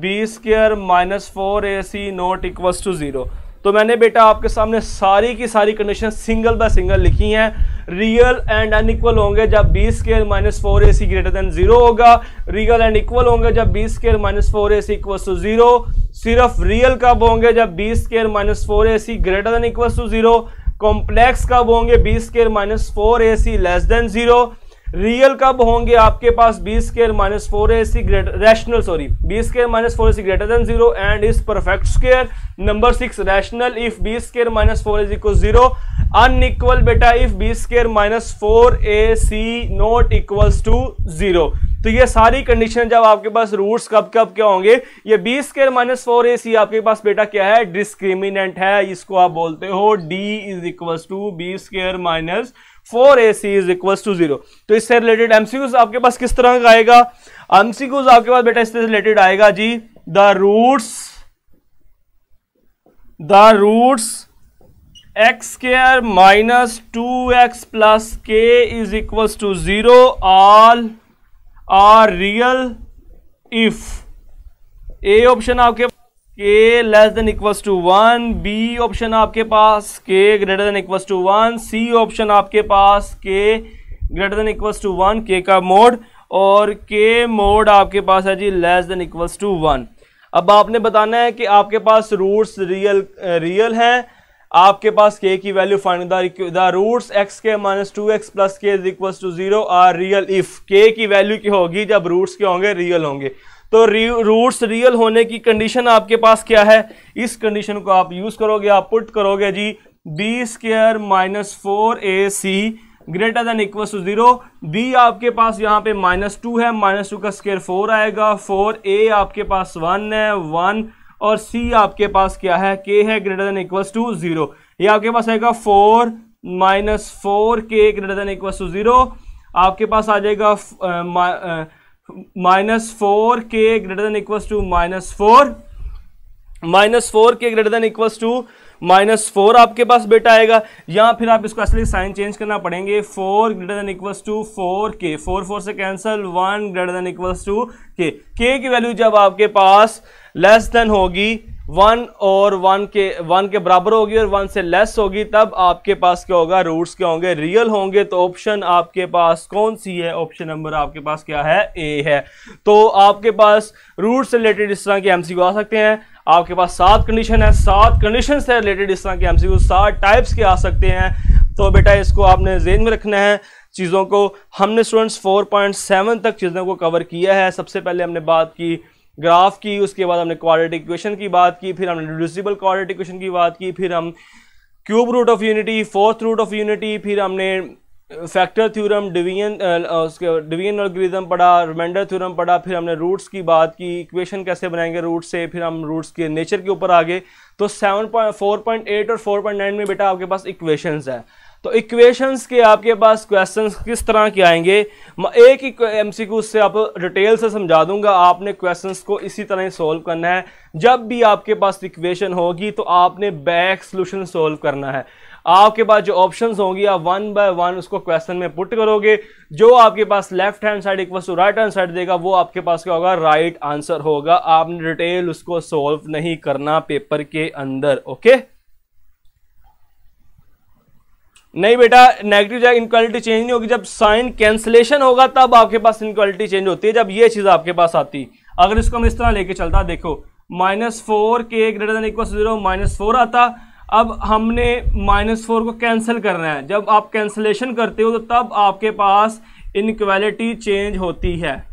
b square minus 4ac not equal to 0। तो मैंने बेटा आपके सामने सारी की सारी कंडीशन सिंगल बाय सिंगल लिखी हैं। रियल एंड अनइक्वल होंगे जब b square minus 4ac greater than 0 होगा, रियल एंड इक्वल होंगे जब b square minus 4ac equal to 0। सिर्फ रियल कब होंगे जब b square minus 4ac greater than equal to 0। Complex कब होंगे b square minus 4ac less than 0। Real कब होंगे आपके पास b square minus 4ac rational b square minus 4ac greater than 0 and is perfect square. Number 6 rational if b square minus 4ac equal 0। Unequal बेटा if b square minus 4ac not equals to 0। तो ये सारी condition जब आपके पास roots कब कब क्या होंगे, ये बी स्क्वायर माइनस 4ac आपके पास बेटा क्या है, डिस्क्रिमिनेंट है, इसको आप बोलते हो d is equal to b square minus 4ac is equal to 0। तो इससे रिलेटेड एमसीक्यूज आपके पास किस तरह का आएगा, एमसीक्यूज आपके पास बेटा इससे रिलेटेड आएगा जी, the roots x square minus 2x plus k is equal to 0 all are real if a option आपके k less than equals to 1, b option आपके पास k greater than equals to 1, C option आपके पास k greater than equals to 1, k का mod, और k mod आपके पास है जी लेस देन इक्वल्स टू 1। अब आपने बताना है कि आपके पास रूट्स रियल हैं, आपके पास k की value find the roots x के minus 2x plus k is equals to 0 are real if k की वैल्यू क्या होगी, जब रूट्स क्या होंगे, रियल होंगे। तो रूट्स रियल होने की कंडीशन आपके पास क्या है, इस कंडीशन को आप यूज करोगे, आप पुट करोगे जी b square minus 4ac greater than equal to 0, b आपके पास यहाँ पे -2 है, -2 का स्क्वायर 4 आएगा, 4a आपके पास 1 है 1, और c आपके पास क्या है, k है ग्रेटर देन इक्वल टू 0, ये आपके पास आएगा 4 minus 4k greater than equal to 0, आपके पास आ जाएगा -4k greater than equal to -4, -4k greater than equal to -4 आपके पास बेटा आएगा। यहाँ फिर आप इसको असली साइन चेंज करना पड़ेंगे, 4 greater than equal to 4k, 4 से cancel, 1 greater than equal to k की वैल्यू जब आपके पास लेस देन होगी 1 और 1 के बराबर होगी और 1 से लेस होगी, तब आपके पास क्या होगा, रूट्स क्या होंगे, रियल होंगे। तो ऑप्शन आपके पास कौन सी है, ऑप्शन नंबर आपके पास क्या है, ए है। तो आपके पास रूट से रिलेटेड इस तरह के एमसीक्यू आ सकते हैं, आपके पास 7 कंडीशन है, 7 कंडीशन से रिलेटेड इस तरह के एमसीक्यू 7 टाइप्स के आ सकते हैं। तो बेटा इसको आपने ज़हन में रखना है चीज़ों को। हमने स्टूडेंट्स 4.7 तक चीज़ों को कवर किया है। सबसे पहले हमने बात की ग्राफ की, उसके बाद हमने क्वाड्रेटिक इक्वेशन की बात की, फिर हमने रिड्यूसिबल क्वाड्रेटिक इक्वेशन की बात की, फिर हम cube root of unity, fourth root of unity, फिर हमने फैक्टर थ्योरम, डिवीजन एल्गोरिथम पढ़ा, रिमाइंडर थ्योरम पढ़ा, फिर हमने रूट्स की बात की, इक्वेशन कैसे बनाएंगे रूट से, फिर हम रूट्स के नेचर के ऊपर आ गए। तो 4.8 और 4.9 में बेटा आपके पास इक्वेशंस है। तो इक्वेशंस के आपके पास क्वेश्चंस किस तरह के आएंगे, एक ही एमसीक्यू से आप डिटेल से समझा दूंगा, आपने क्वेश्चंस को इसी तरह ही सोल्व करना है। जब भी आपके पास इक्वेशन होगी तो आपने बैक सॉल्यूशन सोल्व करना है। आपके पास जो ऑप्शंस होंगी आप 1 बाय 1 उसको क्वेश्चन में पुट करोगे, जो आपके पास left hand side equal to right hand side देगा वो आपके पास क्या होगा, राइट आंसर होगा। आपने डिटेल उसको सोल्व नहीं करना पेपर के अंदर, ओके। नहीं बेटा, नेगेटिव जाएगा, इनक्वालिटी चेंज नहीं होगी। जब साइन कैंसलेशन होगा तब आपके पास इनक्वालिटी चेंज होती है, जब ये चीज आपके पास आती। अगर इसको हम इस तरह लेके चलता, देखो -4k ग्रेटर देन इक्वल 0, -4 आता। अब हमने -4 को कैंसिल करना है। जब आप कैंसलेशन करते हो तो तब आपके पास इनक्वालिटी चेंज होती है।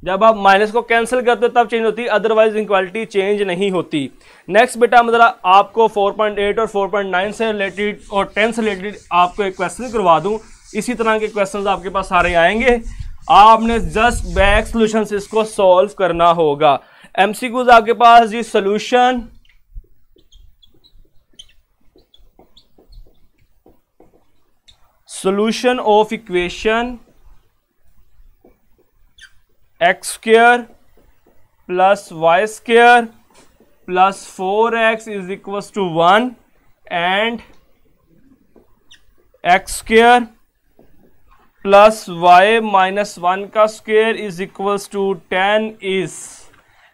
जब आप माइनस को कैंसिल करते हो तब चेंज होती है, अदरवाइज इनक्वालिटी चेंज नहीं होती। नेक्स्ट बेटा मतलब आपको 4.8 और 4.9 से रिलेटेड और 10 से रिलेटेड आपको एक क्वेश्चन करवा दूं। इसी तरह के क्वेश्चंस आपके पास सारे आएंगे, आपने जस्ट बैक सॉल्यूशन से इसको सॉल्व करना होगा। एमसीक्यूज आपके पास जी, solution of equation x square plus y square plus 4x is equals to 1 and x square plus y minus 1 का square is equals to 10 is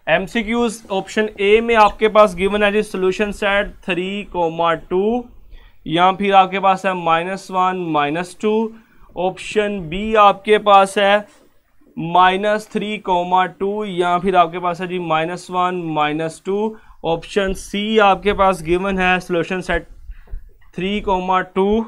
MCQs option A में आपके पास given है जी solution set 3,2, यहाँ फिर आपके पास है -1 -2। ऑप्शन बी आपके पास है -3,2, यहाँ फिर आपके पास है जी -1 -2। ऑप्शन सी आपके पास गिवन है सोल्यूशन सेट 3,2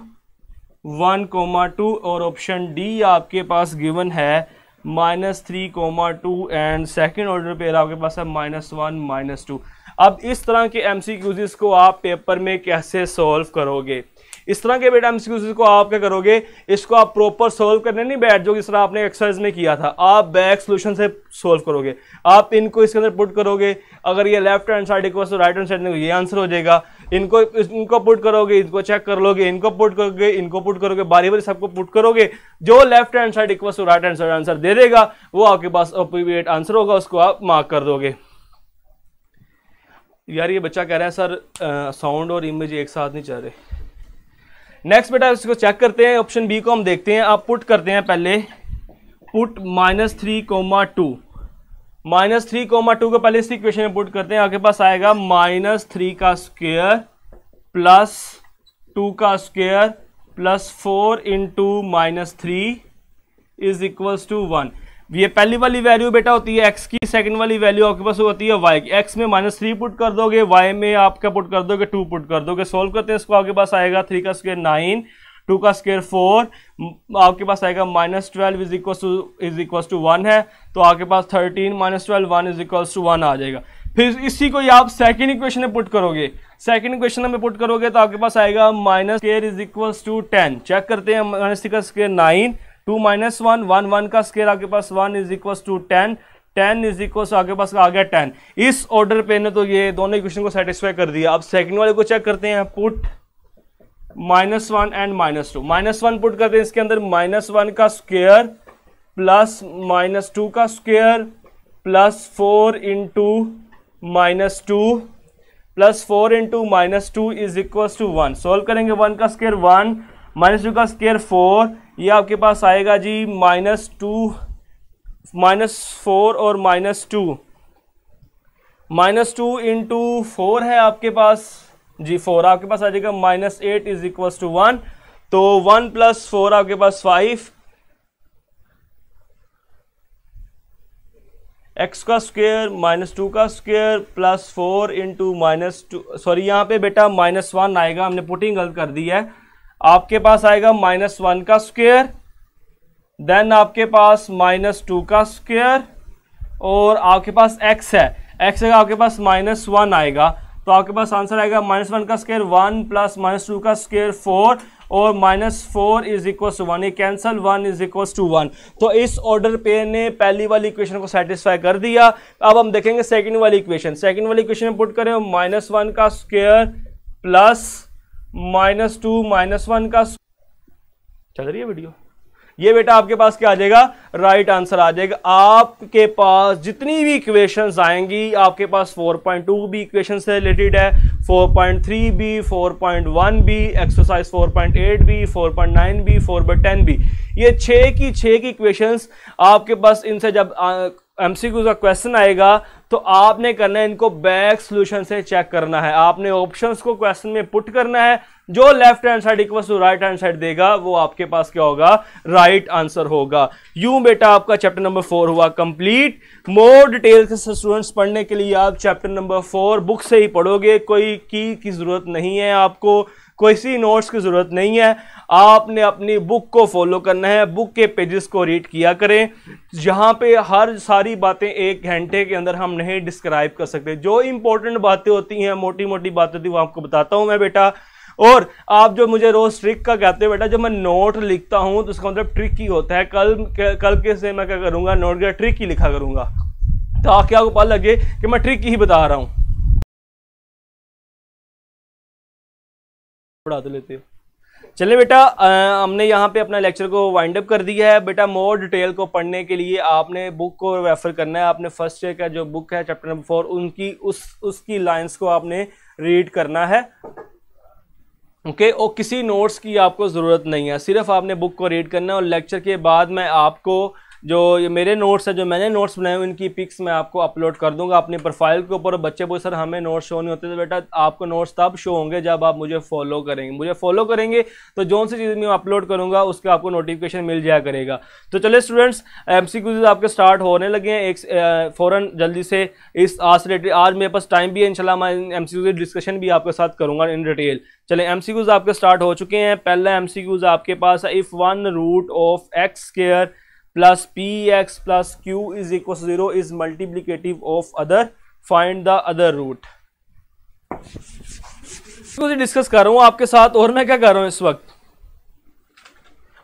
1,2 और ऑप्शन डी आपके पास गिवन है -3,2 एंड सेकेंड ऑर्डर पेयर आपके पास है -1 -2। अब इस तरह के एमसीक्यूज को आप पेपर में कैसे सॉल्व करोगे, इस तरह के बेटा एमसीक्यूज को आप क्या करोगे, इसको आप प्रॉपर सोल्व करने नहीं बैठ जाओगे जिस तरह आपने एक्सरसाइज में किया था, आप बैक सोल्यूशन से सोल्व करोगे। आप इनको इसके अंदर पुट करोगे, अगर ये left hand side equal to right hand side ये आंसर हो जाएगा। इनको पुट करोगे, इनको चेक कर लोगे, इनको पुट करोगे, इनको पुट करोगे, बारी बारी सबको पुट करोगे, जो left hand side equal to right hand side answer दे देगा वो आपके पास अप्रोप्रिएट आंसर होगा, उसको आप मार्क कर दोगे। यार ये बच्चा कह रहा है सर साउंड और इमेज एक साथ नहीं चल रहे। नेक्स्ट बेटा इसको चेक करते हैं, ऑप्शन बी को हम देखते हैं। आप पुट करते हैं पहले, पुट -3,2 -3,2 को पहले इस इक्वेशन में पुट करते हैं। आपके पास आएगा -3 का स्क्वायर प्लस 2 का square plus 4 into -3 is equals to 1। ये पहली वाली वैल्यू बेटा होती है x की, सेकंड वाली वैल्यू आपके पास होती है y की। x में -3 पुट कर दोगे, y में आपका पुट कर दोगे 2 पुट कर दोगे। सोल्व करते हैं इसको, आपके पास आएगा 3 का स्क्वायर 9, 2 का स्क्वायर 4, आपके पास आएगा -12 इज इक्वल्स टू 1 है, तो आपके पास 13 -12 1 इज इक्वल्स टू 1 आ जाएगा। फिर इसी को आप सेकंड इक्वेशन में पुट करोगे, सेकंड इक्वेशन में पुट करोगे तो आपके पास आएगा -square is equals to 10। Check करते हैं, -3 का स्क्वायर 9, 2 -1 1 1 का स्क्वायर आपके पास 1 is equals to 10, 10 is equals आपके पास आ गया 10। इस ऑर्डर पे ने तो ये दोनों इक्वेशन को सेटिस्फाई कर दिया। अब सेकंड वाले को चेक करते हैं, पुट -1 एंड -2। -1 पुट करते हैं इसके अंदर, -1 का स्क्वायर प्लस -2 का square plus 4 into -2 plus 4 into -2 is equals to 1। Solve करेंगे, 1 का स्क्वायर 1, -2 का स्क्वायर 4, ये आपके पास आएगा जी -4 और -2 इंटू 4 है आपके पास जी 4, आपके पास आ जाएगा -8 इज इक्वल्स टू 1। तो 1 + 4 आपके पास 5, x का स्क्वायर -2 का स्क्वायर प्लस 4 इंटू -2, सॉरी यहाँ पे बेटा -1 आएगा, हमने पुटिंग गलत कर दी है। आपके पास आएगा -1 का स्क्वायर, देन आपके पास -2 का स्क्वायर और आपके पास x है, x है आपके पास -1 आएगा, तो आपके पास आंसर आएगा -1 का स्क्वायर 1 प्लस -2 का स्क्वायर 4 और -4 इज इक्वल टू 1, ये कैंसल 1 इज इक्वल टू 1। तो इस ऑर्डर पे ने पहली वाली इक्वेशन को सेटिस्फाई कर दिया। अब हम देखेंगे सेकंड वाली इक्वेशन। सेकंड वाली इक्वेशन में पुट करें, -1 का स्क्वायर प्लस -2 -1 का, चल रही है वीडियो, ये बेटा आपके पास क्या आ जाएगा, राइट आंसर आ जाएगा। आपके पास जितनी भी इक्वेशंस आएंगी, आपके पास 4.2 भी इक्वेशन से रिलेटेड है, 4.3 भी, 4.1 भी, एक्सरसाइज 4.8 भी, 4.9 भी, 4/10 भी, ये 6 की इक्वेशंस आपके पास। इनसे जब एमसीक्यू का क्वेश्चन आएगा तो आपने करना है, इनको बैक सॉल्यूशन से चेक करना है। आपने ऑप्शंस को क्वेश्चन में पुट करना है, जो left hand side equal to right hand side देगा वो आपके पास क्या होगा, राइट आंसर होगा। यूं बेटा आपका चैप्टर नंबर 4 हुआ कंप्लीट। मोर डिटेल से स्टूडेंट्स पढ़ने के लिए आप चैप्टर नंबर 4 बुक से ही पढ़ोगे, कोई की जरूरत नहीं है आपको, कोई सी नोट्स की जरूरत नहीं है। आपने अपनी बुक को फॉलो करना है, बुक के पेजेस को रीड किया करें, जहां पे हर सारी बातें 1 घंटे के अंदर हम नहीं डिस्क्राइब कर सकते। जो इंपॉर्टेंट बातें होती हैं, मोटी मोटी बातें होती हैं, वो आपको बताता हूं मैं बेटा। और आप जो मुझे रोज ट्रिक का कहते हो बेटा, जब मैं नोट लिखता हूं तो उसका मतलब ट्रिक ही होता है। कल के से मैं क्या करूंगा, नोट का ट्रिक ही लिखा करूंगा, ताकि आपको पता लगे कि मैं ट्रिक ही बता रहा हूं। पढ़ा तो लेते हो। चलिए बेटा, हमने यहाँ पे अपना लेक्चर को वाइंड अप कर दिया है। बेटा मोर डिटेल को पढ़ने के लिए आपने बुक को रेफर करना है। आपने फर्स्ट ईयर का जो बुक है चैप्टर नंबर 4, उनकी उसकी लाइंस को आपने रीड करना है। ओके, और किसी नोट्स की आपको ज़रूरत नहीं है, सिर्फ आपने बुक को रीड करना है। और लेक्चर के बाद मैं आपको जो ये मेरे नोट्स है, जो मैंने नोट्स बनाए उनकी पिक्स मैं आपको अपलोड कर दूंगा अपने प्रोफाइल के ऊपर। बच्चे बोले सर हमें नोट्स शो नहीं होते, तो बेटा आपको नोट्स तब शो होंगे जब आप मुझे फॉलो करेंगे। मुझे फॉलो करेंगे तो जो सी चीज़ मैं अपलोड करूंगा उसका आपको नोटिफिकेशन मिल जाया करेगा। तो चलिए स्टूडेंट्स, एमसीक्यूज आपके स्टार्ट होने लगे हैं, एक फ़ौरन जल्दी से इस आज से रिलेटेड। आज मेरे पास टाइम भी है, इंशाल्लाह मैं एमसीक्यूज डिस्कशन भी आपके साथ करूंगा इन डिटेल। चले एमसीक्यूज आपके स्टार्ट हो चुके हैं। पहला एमसीक्यूज आपके पास है, if 1 root of x square plus p x plus q is equal to 0 is multiplicative of other, find the other root. कुछ डिस्कस कर रहा हूँ आपके साथ, और मैं क्या कर रहा हूँ इस वक्त,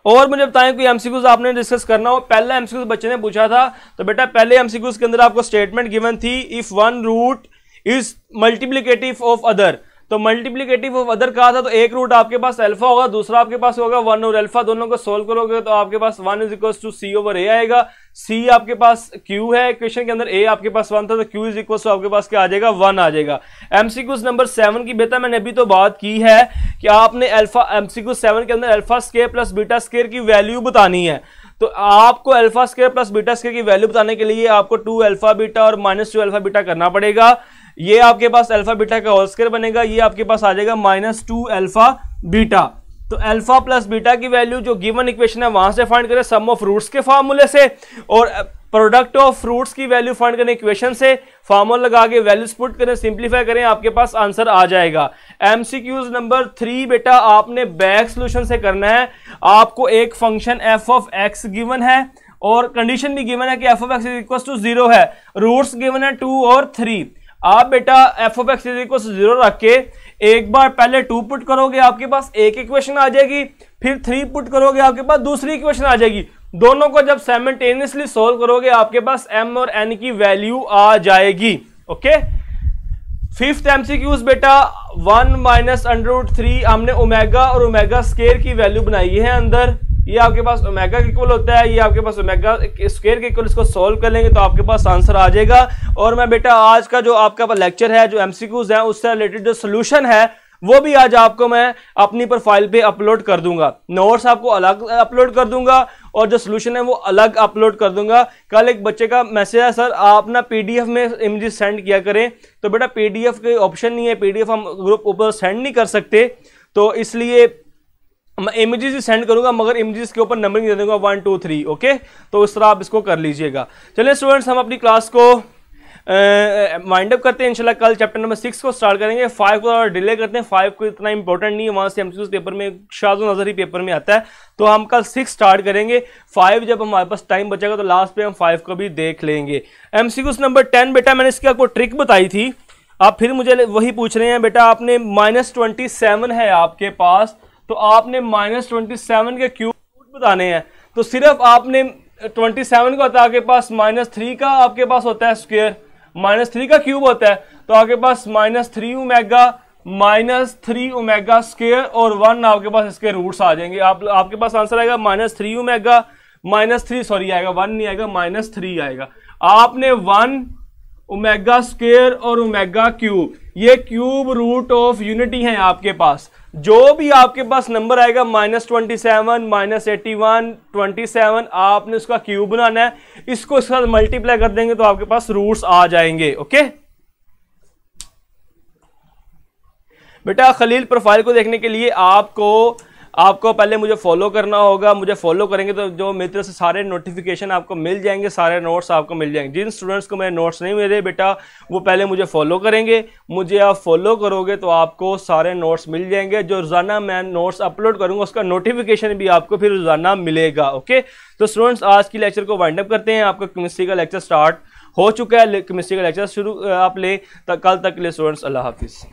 और मुझे बताएं कोई एमसीक्यूज आपने डिस्कस करना हो। पहला एमसीक्यूज बच्चे ने पूछा था, तो बेटा पहले एमसीक्यूज के अंदर आपको स्टेटमेंट गिवन थी, if one root is multiplicative of other, तो मल्टीप्लिकेटिव ऑफ अदर कहा था, तो एक रूट आपके पास अल्फा होगा, दूसरा आपके पास होगा 1 और अल्फा, दोनों को सोल्व करोगे तो आपके पास 1 is equal to C over ए आएगा। सी आपके पास क्यू है इक्वेशन के अंदर, ए आपके पास 1 था, तो क्यू इज इक्वल टू आपके पास क्या आ जाएगा 1 आ जाएगा। एमसीक्यूज नंबर 7 की बेटा मैंने अभी तो बात की है कि आपने अल्फा एमसीक्यू 7 के अंदर alpha square plus beta square की वैल्यू बतानी है, तो आपको alpha square plus beta square की वैल्यू बताने के लिए आपको 2 अल्फा बीटा और -2 अल्फा बीटा करना पड़ेगा। ये आपके पास अल्फा बीटा का होल स्क्वायर बनेगा, ये आपके पास आ जाएगा -2 अल्फा बीटा। तो अल्फा प्लस बीटा की वैल्यू जो गिवन इक्वेशन है वहां से फाइंड करें सम ऑफ रूट्स के फार्मूले से, और प्रोडक्ट ऑफ फ्रूट्स की वैल्यू फाइंड करें इक्वेशन से, फार्मूला लगा के वैल्यूज पुट करें, सिंपलीफाई करें, आपके पास आंसर आ जाएगा। एमसीक्यूज नंबर 3 बेटा आपने बैक सॉल्यूशन से करना है। आपको एक function f of x given है और कंडीशन भी गिवन है कि f of x is equal to 0 है, रूट्स गिवन है 2 और 3। आप बेटा f of x is equal to 0 रख के एक बार पहले 2 पुट करोगे, आपके पास एक इक्वेशन आ जाएगी, फिर 3 पुट करोगे, आपके पास दूसरी इक्वेशन आ जाएगी। दोनों को जब साइमल्टेनियसली सोल्व करोगे आपके पास m और n की वैल्यू आ जाएगी। ओके, फिफ्थ एमसीक्यूज बेटा 1 माइनस √3 हमने ओमेगा और ओमेगा स्क्वायर की वैल्यू बनाई है अंदर, ये आपके पास ओमेगा के इक्वल होता है, ये आपके पास ओमेगा स्क्वायर के इक्वल, इसको सॉल्व कर लेंगे तो आपके पास आंसर आ जाएगा। और मैं बेटा आज का जो आपका लेक्चर है, जो एमसीक्यूज है उससे रिलेटेड जो सोल्यूशन है वो भी आज आपको मैं अपनी प्रोफाइल पे अपलोड कर दूंगा। नोट्स आपको अलग अपलोड कर दूंगा और जो सोल्यूशन है वो अलग अपलोड कर दूंगा। कल एक बच्चे का मैसेज है, सर आप ना पीडीएफ में इमेजेस सेंड किया करें, तो बेटा पीडीएफ के ऑप्शन नहीं है, पीडीएफ हम ग्रुप ऊपर सेंड नहीं कर सकते, तो इसलिए मैं इमेजेस ही सेंड करूंगा, मगर इमेजेस के ऊपर नंबरिंग दे दूंगा 1 2 3। ओके, तो इस तरह आप इसको कर लीजिएगा। चलिए स्टूडेंट्स, हम अपनी क्लास को माइंड अप करते हैं। इंशाल्लाह कल चैप्टर नंबर 6 को स्टार्ट करेंगे। 5 को थोड़ा डिले करते हैं, 5 को इतना इंपॉर्टेंट नहीं है, वहां से एमसीक्यूज पेपर में शाज़ो नजरी पेपर में आता है, तो हम कल 6 स्टार्ट करेंगे। 5 जब हमारे पास टाइम बचेगा तो लास्ट पे हम 5 को भी देख लेंगे। एमसीक्यूज नंबर 10 बेटा मैंने इसकी आपको ट्रिक बताई थी, आप फिर मुझे वही पूछ रहे हैं। बेटा आपने -27 है आपके पास, तो आपने -27 के क्यूब बताने हैं, तो सिर्फ आपने 27 का होता है आपके पास, -3 का आपके पास होता है स्क्वायर, -3 का क्यूब होता है, तो आपके पास -3 ओमेगा स्क्वायर और 1 आपके पास इसके रूट्स आ जाएंगे। आपके पास आंसर आएगा -3 ओमेगा -3 सॉरी आएगा 1 नहीं आएगा, -3 आएगा। आपने 1 ओमेगा स्क्वायर और ओमेगा क्यूब, ये क्यूब रूट ऑफ यूनिटी है आपके पास। जो भी आपके पास नंबर आएगा -27, -81, 27, आपने उसका क्यूब बनाना है, इसको इसके साथ मल्टीप्लाई कर देंगे तो आपके पास रूट्स आ जाएंगे। ओके बेटा, खलील प्रोफाइल को देखने के लिए आपको पहले मुझे फॉलो करना होगा। मुझे फॉलो करेंगे तो जो मेरी तरफ से सारे नोटिफिकेशन आपको मिल जाएंगे, सारे नोट्स आपको मिल जाएंगे। जिन स्टूडेंट्स को मेरे नोट्स नहीं मिले बेटा, वो पहले मुझे फॉलो करेंगे। मुझे आप फॉलो करोगे तो आपको सारे नोट्स मिल जाएंगे। जो रोजाना मैं नोट्स अपलोड करूंगा उसका नोटिफिकेशन भी आपको फिर रोजाना मिलेगा। ओके, तो स्टूडेंट्स आज की लेक्चर को वाइंड अप करते हैं। आपका केमिस्ट्री का लेक्चर स्टार्ट हो चुका है, केमिस्ट्री का लेक्चर शुरू आप ले। कल तक के लिए स्टूडेंट्स अल्लाह हाफिज़।